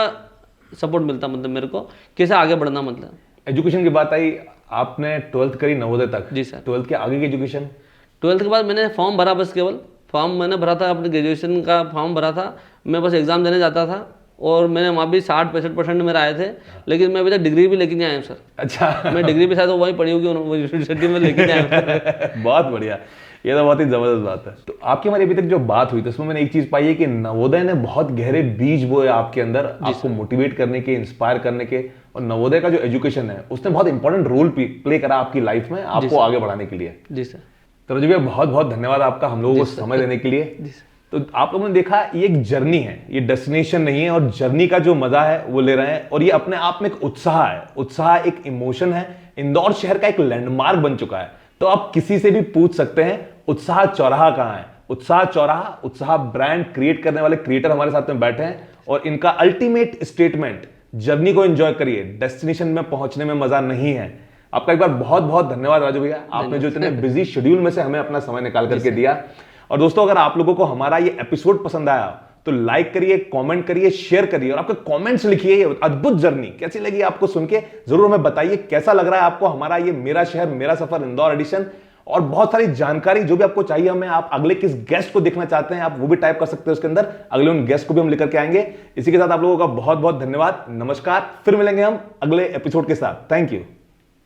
[SPEAKER 2] सपोर्ट मिलता मतलब मेरे को, कैसे आगे बढ़ना। मतलब
[SPEAKER 1] एजुकेशन की बात आई, आपने 12th करी नवोदय तक।
[SPEAKER 2] जी सर।
[SPEAKER 1] 12th के आगे की एजुकेशन?
[SPEAKER 2] 12th के बाद मैंने फॉर्म भरा, बस केवल फॉर्म मैंने भरा था, अपने ग्रेजुएशन का फॉर्म भरा था। मैं बस एग्ज़ाम देने जाता था और मैंने वहाँ भी 60-65% मेरे आए थे। लेकिन मैं अभी तक डिग्री भी लेके नहीं आया हूँ सर।
[SPEAKER 1] अच्छा।
[SPEAKER 2] मैं डिग्री भी शायद वहीं पढ़ी होगी यूनिवर्सिटी में, लेके नहीं आया हूँ।
[SPEAKER 1] बहुत बढ़िया, ये तो बहुत ही जबरदस्त बात है। तो आपकी हमारी अभी तक जो बात हुई तो उसमें मैंने एक चीज पाई है कि नवोदय ने बहुत गहरे बीज बोए आपके अंदर, आपको मोटिवेट करने के, इंस्पायर करने के। और नवोदय का जो एजुकेशन है उसने बहुत इंपॉर्टेंट रोल प्ले करा आपकी लाइफ में, आपको आगे बढ़ाने के लिए।
[SPEAKER 2] जी सर।
[SPEAKER 1] तो रजू भैया बहुत बहुत धन्यवाद आपका हम लोगों को समय देने के लिए। तो आप लोगों ने देखा, ये एक जर्नी है, ये डेस्टिनेशन नहीं है। और जर्नी का जो मजा है वो ले रहे हैं। और ये अपने आप में एक उत्साह है, उत्साह एक इमोशन है, इंदौर शहर का एक लैंडमार्क बन चुका है। तो आप किसी से भी पूछ सकते हैं उत्साह चौराहा कहां है। उत्साह चौराहा, उत्साह ब्रांड क्रिएट करने वाले क्रिएटर हमारे साथ में बैठे हैं और इनका अल्टीमेट स्टेटमेंट, जर्नी को एंजॉय करिए, डेस्टिनेशन में पहुंचने में मजा नहीं है। आपका एक बार बहुत बहुत धन्यवाद राजू भैया, आपने जो इतने बिजी शेड्यूल में से हमें अपना समय निकाल करके दिया। और दोस्तों, अगर आप लोगों को हमारा ये एपिसोड पसंद आया तो लाइक करिए, कमेंट करिए, शेयर करिए और आपके कमेंट्स लिखिए। ये अद्भुत जर्नी कैसी लगी आपको सुन के, जरूर हमें बताइए। कैसा लग रहा है आपको हमारा ये मेरा शहर मेरा सफर इंदौर एडिशन। और बहुत सारी जानकारी जो भी आपको चाहिए हमें, आप अगले किस गेस्ट को देखना चाहते हैं, आप वो भी टाइप कर सकते हैं उसके अंदर। अगले उन गेस्ट को भी हम लेकर के आएंगे। इसी के साथ आप लोगों का बहुत बहुत धन्यवाद, नमस्कार। फिर मिलेंगे हम अगले एपिसोड के साथ। Thank you.